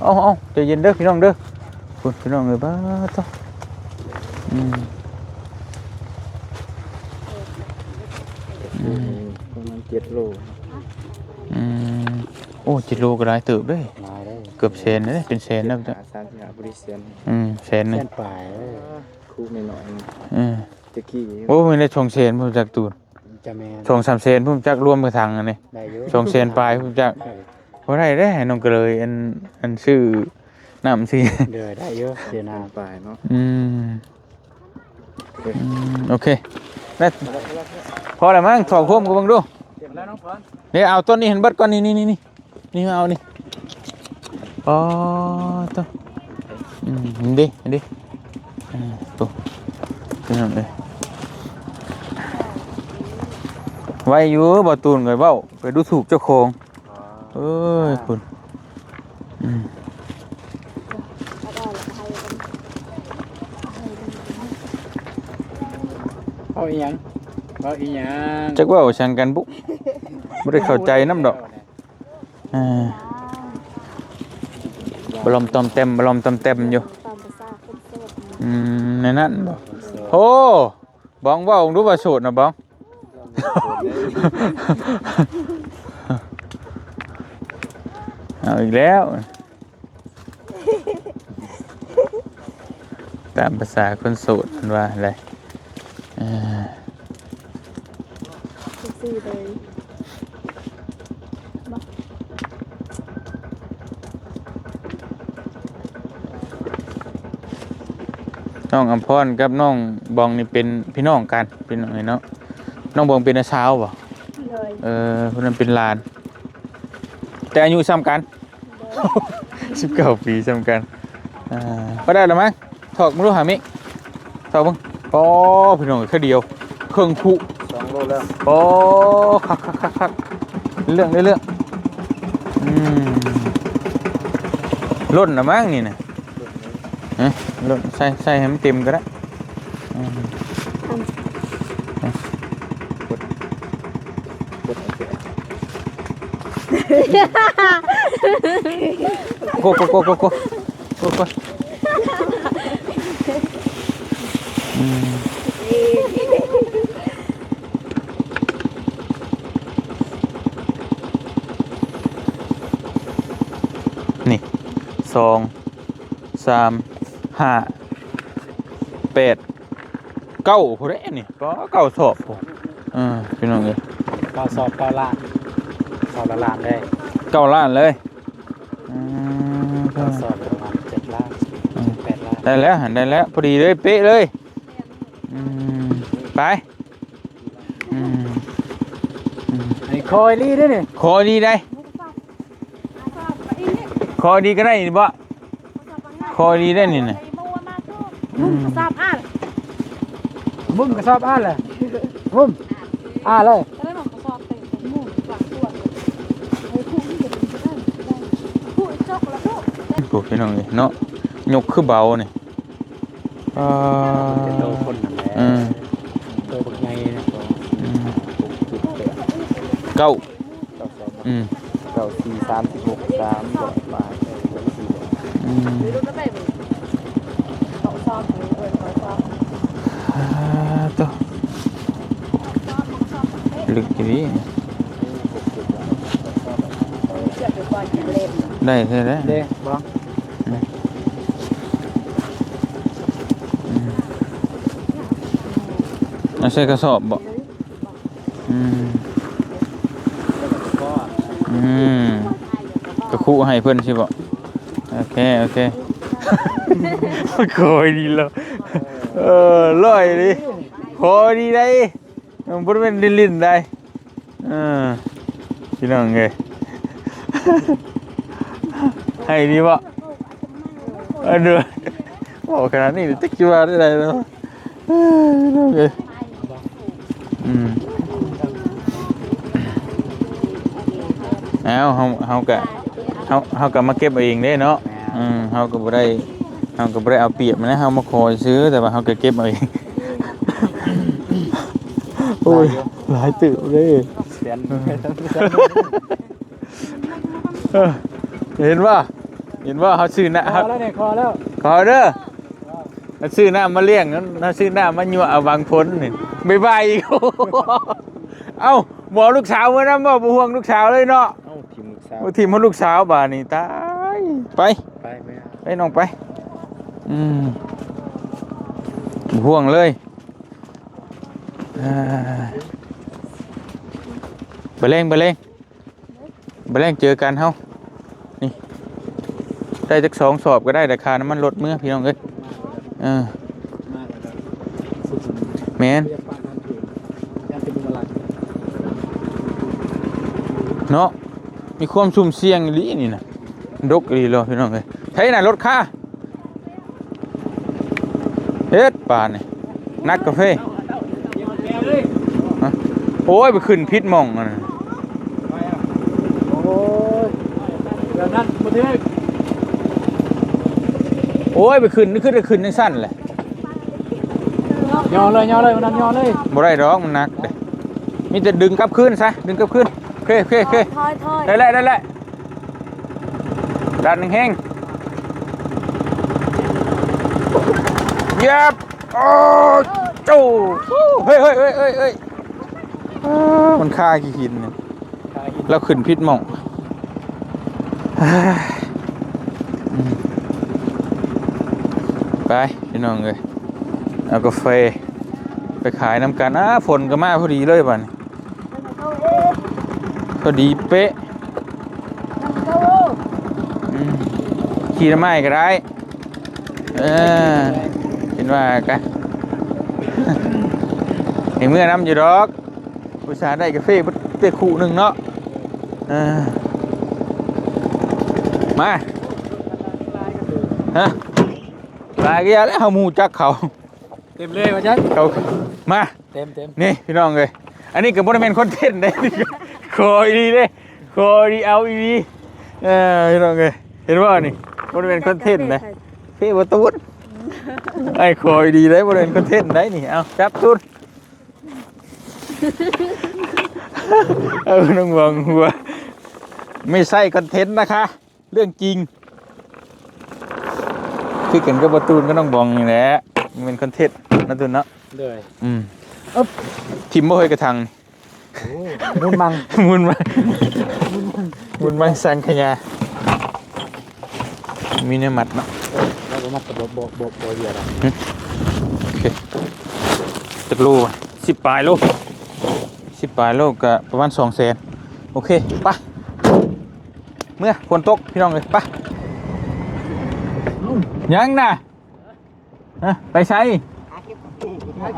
เอาใจเย็นเด้อพี่น้องเด้อคุณพี่น้องเลยบ้าต้องประมาณ7 โล โอ้7 โลก็ได้เติบเด้ย ลายได้ เกือบแสนเลยเป็นแสนแล้วจ้ะ 35บริเซียน แสนหนึง เส้นปลาย คู่ไม่น้อย ตะกี้ โอ้ไม่ได้ชงแสนผมจากตูน จะแม่น ชง3 แสนผมจากรวมกับทางอันนี้ ได้อยู่ ชงแสนปลายผมจากเพราะไรได้น้องก็เลยอันชื่อน้ำสิ เดือได้เยอะเสียนา ปลายเนาะ โอเคได้พอแล้วมั้งถอดโคมกูบังดู เก็บแล้วน้องพร นี่เอาต้นนี้เห็นเบิดก่อนนี่มาเอานี่อ๋อต้นดิตัวนี่เลยไว้อยู่บ่ตูนเลยเบ้าไปดูถูกเจ้าของเอ้ยคุณ เอาอีหยัง จักว่าชันกันบุ๊ไม่ได้เข้าใจน้ำดอกบลอมตอมเต็มอยู่ ตามภาษาคนโสด ในนั้นบอกโอ้บ้องว่ารู้ว่าโสดนะบ้อง เอาอีกแล้วตามภาษาคนโสดมันว่าอะไร ซื่อเลย น้องอำพรกับน้องบองนี่เป็นพี่น้องกันเป็นอะไรเนาะน้องบองเป็นอาสาวบ่ เลย คนนั้นเป็นหลาน แต่อายุซ้ำกัน โ 19 ปีสำกันก็ได้แล้วมั้งถอกมึงรู้หามิถอกมึงปอพี่น้องแค่เดียวเครื่องคุ2 โลแล้วปอคักเรื่องล้นนะมั้งนี่นะล้นใส่ให้มันเต็มก็ได้โกนี่2 3 5 8 9ผู้ใดนี่ก็9สอบผู้พี่น้องเอ้ย ก็สอบ9 ล้านสอบละล้านได้ 9 ล้านเลยก็สอบประมาณ7 ล้าน8 ล้าน ได้แล้วพอดีเลยเป๊ะเลยไปไอ้คอยลี่ด้วยนี่ขอดีได้ขอดีก็ได้นี่บ่ขอดีได้นี่นะมึงกระสอบอ่าน มึงกระสอบอ่านเลยมึงเลย ก็ได้หมอกระสอบเต็มมุ่งหลังตัวไอ้คู่ที่จะเป็นได้คู่จกแล้วคู่ พี่น้องเนาะยกคือเบานี่โตคนนั่นแหละโตบักใหญ่นะ9 9 4 36 3 2 บาทตัวลึกดีได้ใช่ไหมเด้บ้างใช่กระสอบบ่ก็คู่ให้เพื่อนใช่บ่โอเคโคยดีแล้วลอยดิโคยดีได้มันบ่เป็นลิ้นได้พี่น้องเอ้ยให้ดีบ่เด้อโอ้ขนาดนี้ติ๊กจิว่าได้แล้วน้องเอ้ยเอาเฮาก็มาเก็บเองเด้เนาะเฮาก็บ่ได้เอาเปรียบมันนะเฮามาขอซื้อแต่ว่าเฮาก็เก็บเอาเองโอ้ยหลายตึกเลยเห็นว่าเฮาซื้อนะค ค รั อบ แล้วเนี่ยคอแล้วขอเด้อเฮาซื้อน้ำมาเลี้ยงเฮาซื้อน้ำมายั่วเอาบางพ้นนี่บ๊ายบายอีกเอ้าบ่ลูกสาวมานำบ่ห่วงลูกสาวเลยเนาะทีมลูกสาวบาดนี้ตายไปไปน้องไปห่วงเลยไปเร่งเจอกันเฮานี่ได้จัก2 สอบก็ได้ราคาน้ำมันลดมื้อพี่น้องเอ้ยแม่นเนาะมีความสุ่มเสี่ยงอีนี่นะดกอีหลีพี่น้องเอ้ยไผน่ะรถค่าเฮ็ดป่านนี่นักกาแฟโอ้ยไปขึ้นพิษมองนั่นโอ้ยแบบนั้นบ่ถึกโอ้ยไปขึ้นนี่ขึ้นจังซั่นแหละย่อเลยมันย่อเลยบ่ได้ดอกมันหนักเด้มีแต่ดึงกลับคืนซะดึงกลับคืนโอเคได้แล้วดันแห้งเย็บโอ้จูเฮ้ยมันฆ่ากี่หินเนี่ยแล้วขึ้นพิษหม่องไปพี่น้องเลยเอากาแฟไปขายน้ำกันฝนก็มาพอดีเลยบ้านพอดีเป๊ะขี่น้ำไม้ก็ได้เห็นว่ากันเห็นเมื่อน้ำอยู่ดอกอุตส่าห์ได้กาแฟเตะขู่หนึ่งเนาะ มาฮะลายก็ยาแล้วเฮาหมู่จักเขา เต็มเลยว่าจัง เขามา เต็ม นี่พี่น้องเอ้ยอันนี้ก็บ่ได้แม่นคอนเทนต์ได้ คอยดีเด้คอยดีเอาอีดีพี่น้องเอ้ยเห็นบ่นี่บ่ได้แม่นคอนเทนต์นะเพ่บ่ตูนไอ้คอยดีได้บ่ได้แม่นคอนเทนต์ได้นี่เอาจับตูนน้องวางหัวไม่ใช่คอนเทนต์นะคะเรื่องจริงคือกันกับบ่ตูนก็ต้องบองนี่แหละมันเป็นคอนเทนต์นะตูนเนาะ เลย ทิมบ่เคยกระทัง มุนมัง มุนมามุนมาสังขยามีเนื้อมัดเนาะ แล้วก็มัดกับโบเดียวละ โอเคจักโล10 ปลายโล10 ปลายโลก็ประมาณ200,000โอเคไปเมื่อฝนตกพี่น้องเลยไปยังน่ะฮะไปใช้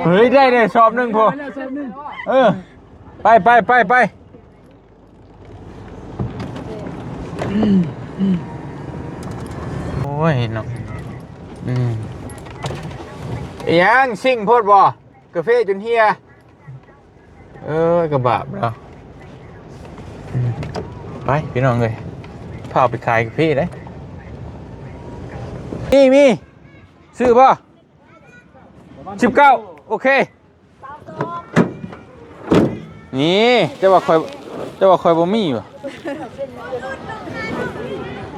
เฮ้ยได้เลยชอบหนึ่งพอไปโอ้ยเนาะยังซิ่งโพดบ่กาแฟจนเฮียกระบาบเราไปพี่น้องเลยพาไปขายกาแฟได้มีซื้อป่ะ19โอเคนี่จะว่าคอยบ่มีป่ะ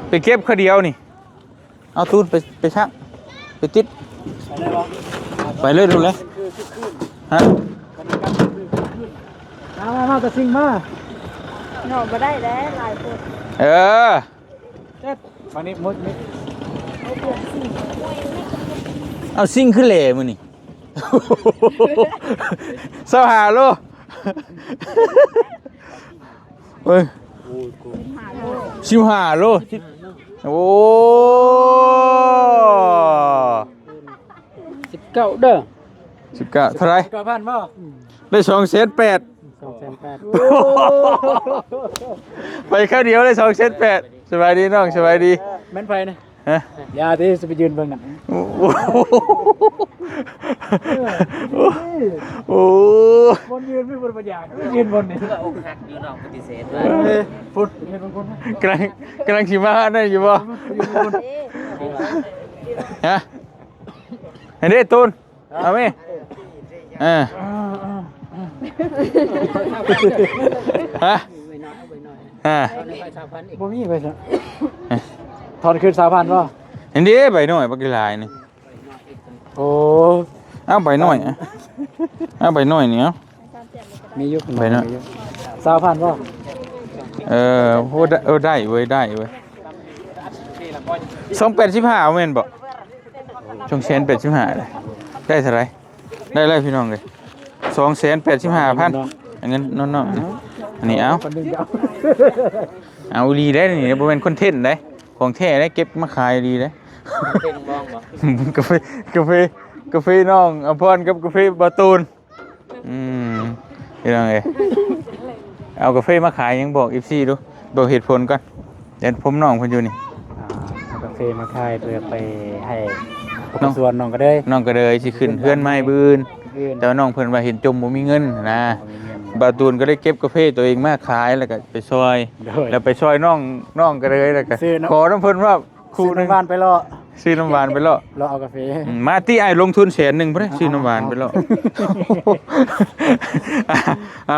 ไปเก็บข้าวเดียวนี่เอาตูนไปชักไปติดไปเลยดูเลยฮะมาจะซิงมา หนอมาได้แล้วหลายคน วันนี้มดนี่ เอาซิ่งขึ้นเหล่มือนี่ เศร้าหาโลเฮ้ย15 โลโอ้ 19เด้อ 19เท่าไหร 9,000บ่ ได้2,800,000 2,800 ไปข้าวเดียวได้2,800,000สบายดีน้องสบายดี แม่นไผนะ ฮะ ยาที่จะไปยืนเบิ่งน่ะ โอ้ บนยืนไม่บนประหยัดยืนบนนี่ก็อกหักอยู่น้องปฏิเสธพุ่นยืนบนคน กำลังชิมาได้อยู่บ่ฮะเห็นดิตูนเอาไหมฮะบ่มีไปซะถอนคืน 3,000 บ่ เห็นดิใบหน่อยบักหลายนี่ โอ้ เอาใบหน่อยเอาใบหน่อยนี่เอา มีอยู่ ใบหน่อย 3,000 บ่ โหได้เว้ยได้เว้ย2,815เอาแม่นบ่ช่อง1,815เลยได้เท่าไหร่ได้เลยพี่น้องเลย2,815,000อันนั้นน้องๆอันนี้เอาดีได้นี่บ่แม่นคอนเทนต์ได้ของแท้ได้เก็บมาขายดีได้กาแฟน้องอภรกับกาแฟบาตูนพี่น้องเอ้ยเอากาแฟมาขายยังบอก FC ดูบอกเหตุผลก่อนเดี๋ยวผมน้องเพิ่นอยู่นี่เอากาแฟมาขายเพื่อไปให้น้องส่วนน้องก็ได้น้องก็เลยสิขึ้นเฮือนไม้บืนแต่ว่าน้องเพิ่นว่าเห็นจมบ่มีเงินนะบาตูนก็ได้เก็บกาแฟตัวเองมาขายแล้วก็ไปซอยแล้วไปซอยน้องก็เลยแล้วก็ขอน้ำเพิ่นว่าคู่น้ำหวานไปรอซื้อน้ำหวานไปรอเอากาแฟมาที่ไอ้ลงทุน100,000บ่ได้ซื้อน้ำหวานไปรอ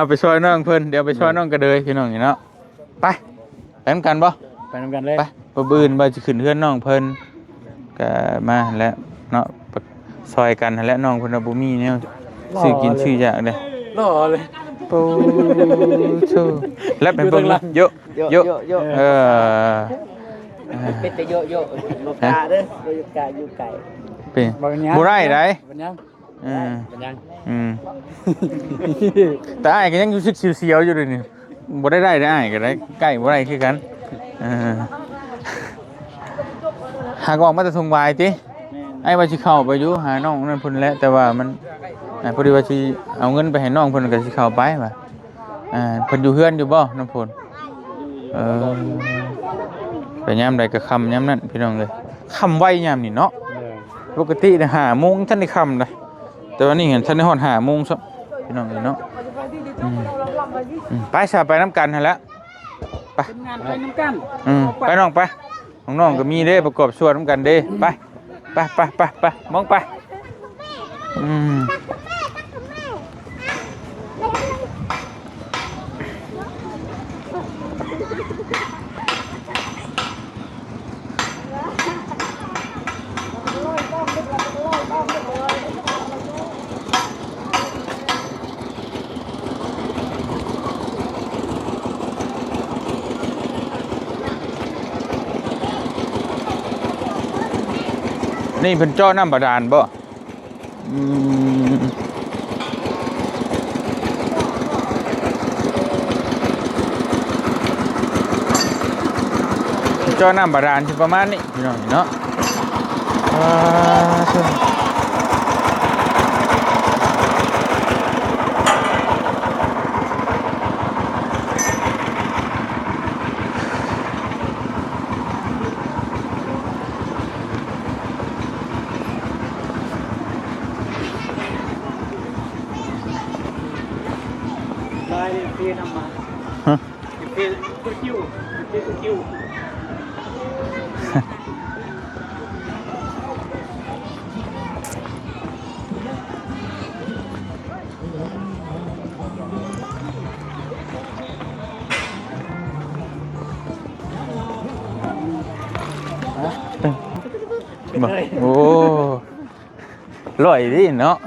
ไปซอยน้องเพิ่นเดี๋ยวไปซอยน้องก็เลยพี่น้องนี่เนาะไปนำกันบ่ไปนำกันเลยไปบ่บืนบ่สิขึ้นเฮือนน้องเพิ่นก็มาแล้วเนาะซอยกันแล้วน้องเพิ่นบ่มีแนวซื้อกินซื้อยากเด้รอเลยปูชูแล้วเป็นเบิ่งเยอะเป็นแต่โยโย่ลบตาเด้อโยกาอยู่ไก่เป็นบ่ได้ได้เป็นยังเป็นยังแต่อ้ายก็ยังรู้สึกเสียวๆอยู่เลยนี่บ่ได้อ้ายก็ได้ใกล้บ่ได้คือกันหากออกมาแต่ทงวายติไอ้ว่าสิเข้าไปอยู่หาน้องนั่นเพิ่นแหละแต่ว่ามันพอดีว่าสิเอาเงินไปให้น้องเพิ่นก็สิเข้าไปว่าเพิ่นอยู่เฮือนอยู่บ่น้ำพล ไปยามใดก็ค่ำยามนั้นพี่น้องเอ้ยค่ำไวยามนี่เนาะ เออ ปกติน่ะ5 โมงท่านได้ค่ำเลยแต่ว่านี่เห็นท่านได้ฮอด5 โมงซับพี่น้องเอ้ยเนาะไปซะไปนํกันหั่นแหละไป เป็นงานไปน้ำกัน ไปน้องไปน้องๆก็มีเด้ประกอบส่วนนํกันเด้ไปไปมองไปนี่เป็นเจ้าน้ำบาดาลบ่เจ้าน้ำบาดาลที่ประมาณนี้พี่น้องเนาะได้เพียนำมาเพียตัวคิวเพียตัวคิว บ่โอ้ลอยดิเนาะ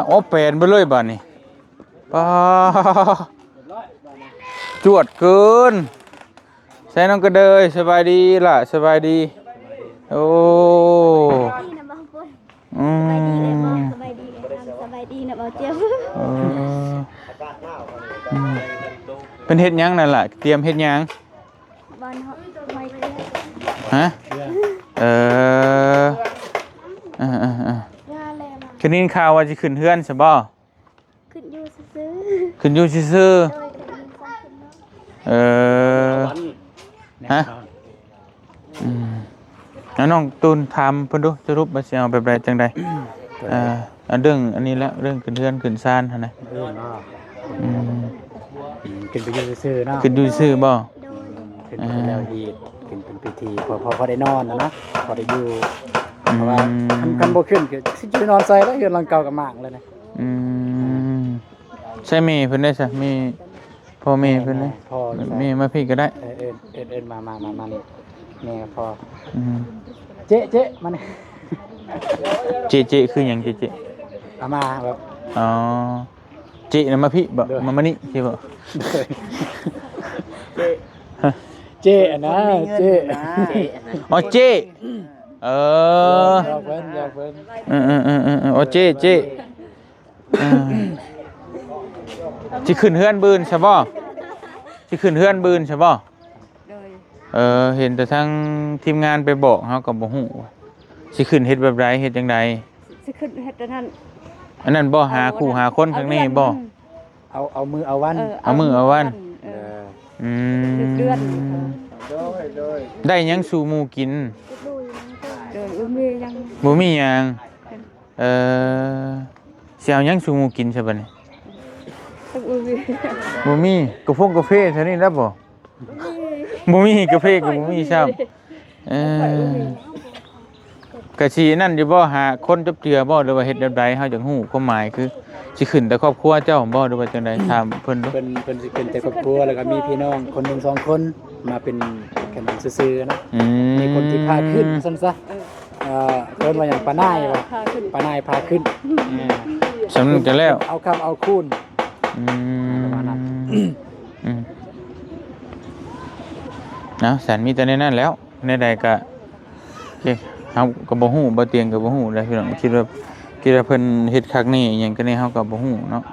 โอ้เป็นไปเลยบ้านนี้ป้าจวดเกินใส่น้องกระเดยสบายดีล่ะสบายดีโอ้สบายดีนะบ่เจียว เป็นเฮ็ดหยังนั่นล่ะเตรียมเฮ็ดหยัง บอลไม่เกี้ย ฮะเอองานอะไรมา คืนนี้ข่าวว่าจะขึ้นเฮือนใช่บ่ ขึ้นอยู่ซื้อ ขึ้นอยู่ซื่อ โดยขึ้นฟ้องขึ้นเนาะ เออฮะแล้วน้องตูนถามเพิ่นดูสรุปว่าสิเอาแบบใดจังใดเรื่องอันนี้แล้วเรื่องขึ้นเฮือนขึ้นศาลหั่นน่ะ เออเนาะขึ้นไปอยู่ซื่อๆเนาะ ขึ้นอยู่ซื่อบ่ โดย ขึ้นไปแล้วฮีดขึ้นเป็นพิธีพอได้นอนนะพอได้อยู่เพราะว่าคันบ่ขึ้นก็สิอยู่นอนใส่แล้วเฮือนหลังเก่าก็มากเลยนะ ใช่แม่เพิ่นได้ซะมีพ่อแม่เพิ่นได้ พ่อ แม่มาพี่ก็ได้ เอิ้นมานี่แม่พ่อเจ๊มานี่ เจคือหยังเจ เอามาแบบ อ๋อเจน่ะมาพี่บ่มานี่สิบ่ เจ๊นะเจ๊ อ๋อเจเออ อยากเพิ่น อ๋อเจสิขึ้นเฮือนบืนใช่บ่สิขึ้นเฮือนบืนใช่บ่ โดย เห็นแต่ทั้งทีมงานไปบอกเฮาก็บ่ฮู้สิขึ้นเฮ็ดแบบใดเฮ็ดจังได สิขึ้นเฮ็ดแต่นั้น อันนั้นบ่หาคู่หาคนข้างนี้บ่ เอามือเอาวัน เอามือเอาวัน เดือน ได้หยังสู่หมู่กิน โดยมียัง บ่มีหยังสิเอาหยังสู่หมู่กินซะบัดนี้ ต้องมี บ่มีกาแฟเท่านี้แล้วบ่บ่มีกาแฟก็บ่มีซ้ำกะสินั่นอยู่บ่หาคนจับเจือบ่หรือว่าเฮ็ดแบบใดเฮาจังฮู้ความหมายคือสิขึ้นแต่ครอบครัวเจ้าบ่หรือว่าจังไดถามเพิ่นดู เป็นสิเป็นแต่ครอบครัวแล้วก็มีพี่น้องคนหนึ่ง2คนมาเป็นแค่นั้นซื่อๆนะมีคนที่พาขึ้นซั่นซะเพิ่นว่าหยังปานายว่าปานายพาขึ้น สำนึกจะแล้ว เอาคำเอาคูณ นะแสนมีแต่ในนั้นแล้วในใดก็โอเคเฮาก็บ่ฮู้บ่เตียงก็บ่ฮู้ได้พี่น้องคิดว่าเพิ่นเฮ็ดคักนี่หยังก็นี่เฮาก็บ่ฮู้เนาะ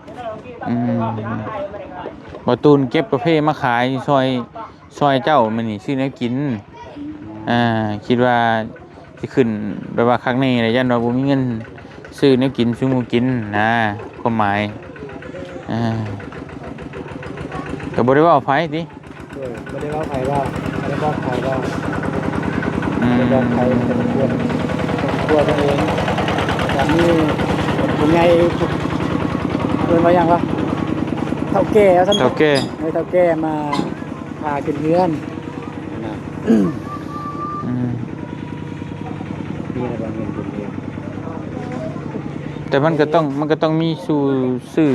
บ่ตูนเก็บกาแฟมาขายซอย ซอยเจ้ามันนี่ซื้อแนวกินคิดว่าสิขึ้นแบบว่าครั้งนี้น่ะยันว่าบ่มีเงินซื้อแนวกินซุหมู่กินนะความหมายก็บ่ได้เว้าไผติ ไม่ได้เล่าใครว่าไม่ได้บอกใครว่าไม่ได้บอกใครเป็นกลัวตัวเองแต่นี่เป็นไงเดินมายังวะเท่าแก่แล้วท่าน เฒ่าแก่ ไม่เท่าแก่มาพาขึ้นเรือนนะ มีอะไรบางอย่างขึ้นเรือน แต่มันก็ต้องมีสู่ซื้อ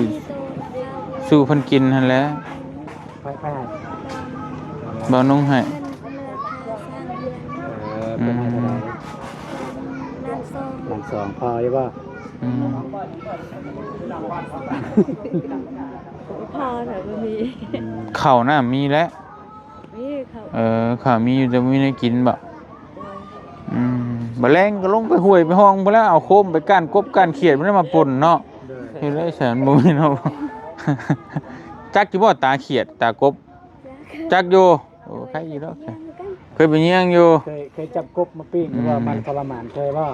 สู่เพิ่นกินหั่นแหละ ไปหา บ่นุ่งให้ เป็นให้เท่าไหร่หลังสองพอใช่ป่ะ พอแต่บ่มี ข้าวน้ามีแล้ว มีเขา ข้าวมีอยู่แต่บ่มีได้กินบ่บ่แลงก็ลงไปห้วยไปห้องบ่แล้วเอาโคมไปก้านกบก้านเขียดมันได้มาป่นเนาะเฮ็ดได้แสนบ่มีเนาะ จักอยู่บ่ตาเขียดตากบจักอยู่โอ้ใครอยู่ดอกเคยไปเยี่ยงอยู่ เคยจับกบมาปิ้งหรือว่ามันทรมานเคยป่ะ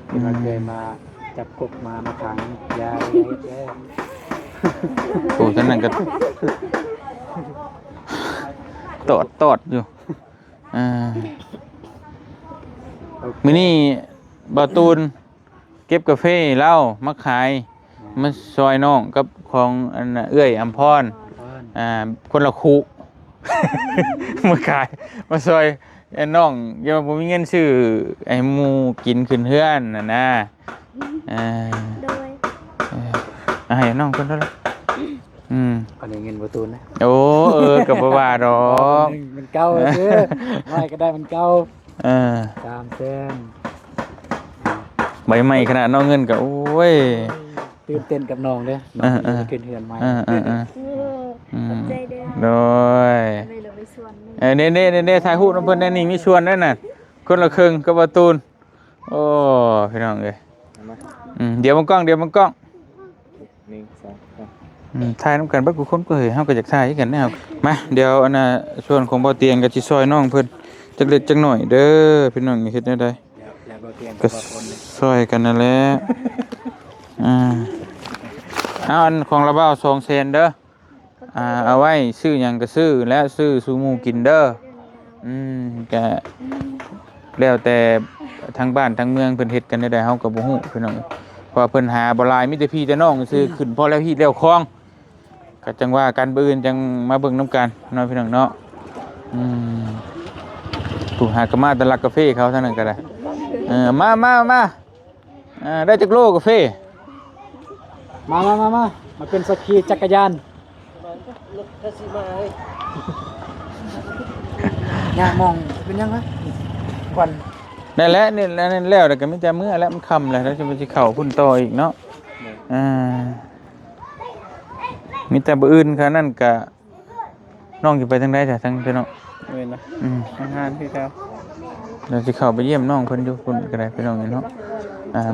คิดว่าเคยมาจับกบมาขังยาแย่ โอ้ท่านนั้นก็ตอดอยู่มื้อนี้บ่าวตูนเก็บกาแฟเหล้ามาขายมาซอยน้องกับของอันน่ะเอื้อยอำพรคนละคุ มาขายมาซอยไอ้น้องอย่าบ่มีเงินซื้อไอ้หมูกินขึ้นเฮือนน่ะนะโดย ให้น้องเพิ่นเท่าไหร่อันนี้เงินประตูนะ โอ้ก็บ่ว่าดอก มันเก่าเด้อไม่ก็ได้มันเก่า3แสน ใบใหม่ขนาดน้องเงินก็โอ้ย ตื่นเต้นกับน้องเด้อน้องขึ้นเฮือนใหม่ ใจเด้อ โดย ไม่ลงไปส่วนนึง เน่ถ่ายรูปน้ำเพิ่นแน่นี่มีชวนด้วยน่ะคนละครึ่งกับการ์ตูนโอ้พี่น้องเอ้ยเดี๋ยวมันกล้อง1 2 3ถ่ายน้ำกันบัดกูคนก็เฮ้ยเฮาก็อยากถ่ายคือกันนะครับมาเดี๋ยวอันน่ะส่วนของบ่เตียงก็สิซอยน้องเพิ่นจักเล็กจักน้อยเด้อพี่น้องเฮ็ดแนวใด แล้วก็เตียง ก็ซอยกันนั่นแหละเอาอันของระเบ้า200,000เด้อเอาไว้ซื้อหยังก็ซื้อและซื้อซูหมูกินเด้อก็แล้วแต่ทางบ้านทางเมืองเพิ่นเฮ็ดกันได้เฮาก็บ่ฮู้พี่น้องเพราะว่าเพิ่นหาบ่หลายมีแต่พี่แต่น้องซื้อขึ้นพอแล้วพี่แล้วคลองก็จังว่ากันมื้ออื่นจังมาเบิ่งนํกันเนาะพี่น้องเนาะผู้หากะมาตลาดกาแฟเขาเท่านั้นก็ได้มาได้จักโลกาแฟ มาเป็นสกีจักรยานย่ามองเป็นยังไงควัน นั่นแหละนี่แล้วแต่ก็มีแต่มื้อแล้วมันค่ำแล้วจะไปสิเข้าพุ่นต่ออีกเนาะมีแต่บ่อื่นค่ะนั่นก็น้องสิไปทางใดจ้ะทางพี่น้อง เว้นนะทำงานคือเขา เราสิเข้าไปเยี่ยมน้องเพิ่นอยู่พุ่นก็ได้พี่น้องเนาะ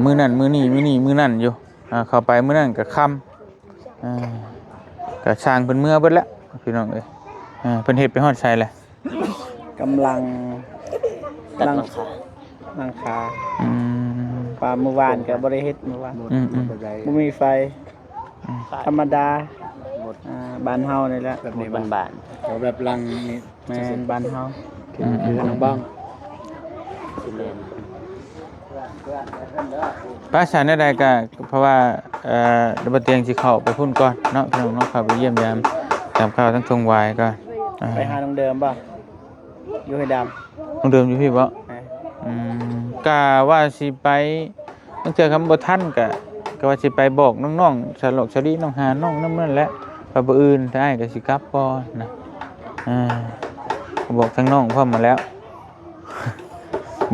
มื้อนั้นมื้อนี้มื้อนั้นอยู่เข้าไปมื้อนั้นก็ค่ำก็ช่างเพิ่นเมื่อเบิดแล้วพี่น้องเอ้ยเพิ่นเฮ็ดไปฮอดไสแหละ กำลังขาปลาเมื่อวานกับบริเฮ็ดเมื่อวานบ่มีไฟธรรมดาบ้านเฮานี่แหละแบบนี้บ้าน เอาแบบลังนี่ แม่นบ้านเฮา คือน้องบ้าง ป้าฉันได้ก็เพราะว่าดับเตียงสิเข้าไปพุ่นก่อนเนาะพี่น้องเนาะเข้าไปเยี่ยมยามตามข้าวทั้งทงวายก่อน ไปหาน้องเดิมป่ะอยู่ให้ดำ ต้องเดิมอยู่พี่บ่กะว่าสิไปตั้งแต่คำบ่ทันก็ว่าสิไปบอกน้องๆฉลอกฉลีน้องหาน้องนำนั่นแหละว่าบ่อื่นได้ก็สิกลับก่อนนะก็บอกทั้งน้องพร้อมมาแล้ว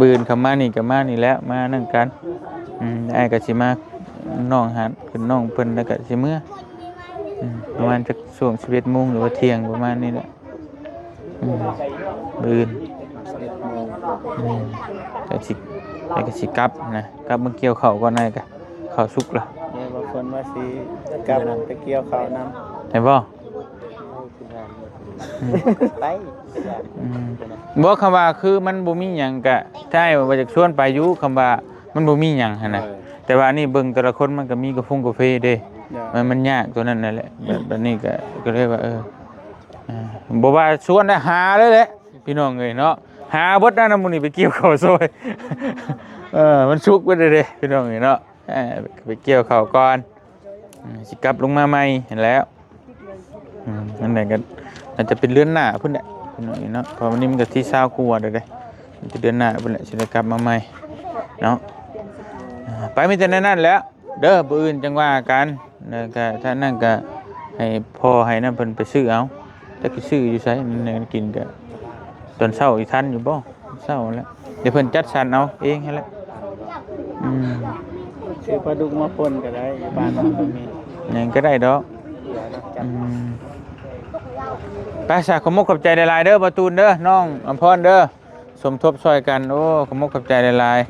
บืนเข้ามานี่ก็มานี่แล้วมานั่งกันอ้ายก็สิมาน้องหาขึ้นน้องเพิ่นแล้วก็สิเมื่อประมาณจักช่วง 11:00 นหรือว่าเที่ยงประมาณนี้แหละบืนแต่สิกลับนะกลับมาเกี่ยวข้าวก่อนได้ก็ข้าวสุกละ เนี่ยบางคนว่าสิกลับไปเกี่ยวข้าวนำ ได้บ่ ไป บ่คำว่าคือมันบ่มีหยังก็ใช่ว่าจะชวนไปอยู่คำว่ามันบ่มีหยังหั่นน่ะแต่ว่านี่เบิ่งแต่ละคนมันก็มีกาแฟเด้มันยากตัวนั้นนั่นแหละแบบนี้ก็เลยว่าบ่ว่าชวนได้หาเลยแหละพี่น้องเอ้ยเนาะหาเบิดนั่นน่ะมื้อนี้ไปเกี่ยวข้าวซอยมันชุกไปเด้พี่น้องเอ้ยเนาะไปเกี่ยวข้าวก่อนสิกลับลงมาใหม่เห็นแล้วนั่นแหละก็อาจจะเป็นเรือนหน้าพุ่นแหละพี่น้องเอ้ยเนาะเพราะวันนี้มันก็ที่20กว่าเด้มันจะเดือนหน้าพุ่นแหละสิได้กลับมาใหม่เนาะไปมีแต่นั้นแหล้วเด้อบ่อื่นจังว่ากันแล้วก็ถ้านั่นก็ให้พ่อให้นั่นเพิ่นไปซื้อเอาแต่ก็ซื้ออยู่ไสนั่นกินก็ตอนเช้าอีทันอยู่บ่เช้าแล้วเดี๋ยวเพิ่นจัดสรรเอาเองให้แล้ว ซื้อปลาดุกมาป่นก็ได้บ้านเราก็มี ยังก็ได้ดอกไปสาขมกขอบใจหลายๆเด้อประตูนเด้อน้องอำพรเด้อสมทบช่วยกันโอ้ขมกขอบใจหลาย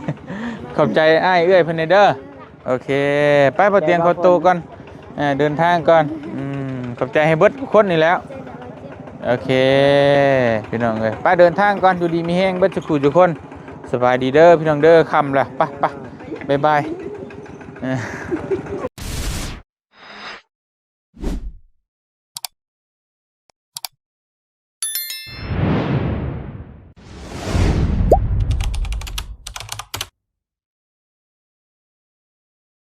ๆ ขอบใจอ้ายเอื้อยเพิ่นเด้อโอเคไปบ่เตียงเขาโตก่อนเดินทางก่อนขอบใจให้เบิดทุกคนนี่แล้วโอเคพี่น้องเอ้ยไปเดินทางก่อนอยู่ดีมีแฮงเบิดทุกผู้ทุกคนสบายดีเด้อพี่น้องเด้อค่ำละไปบ๊ายบาย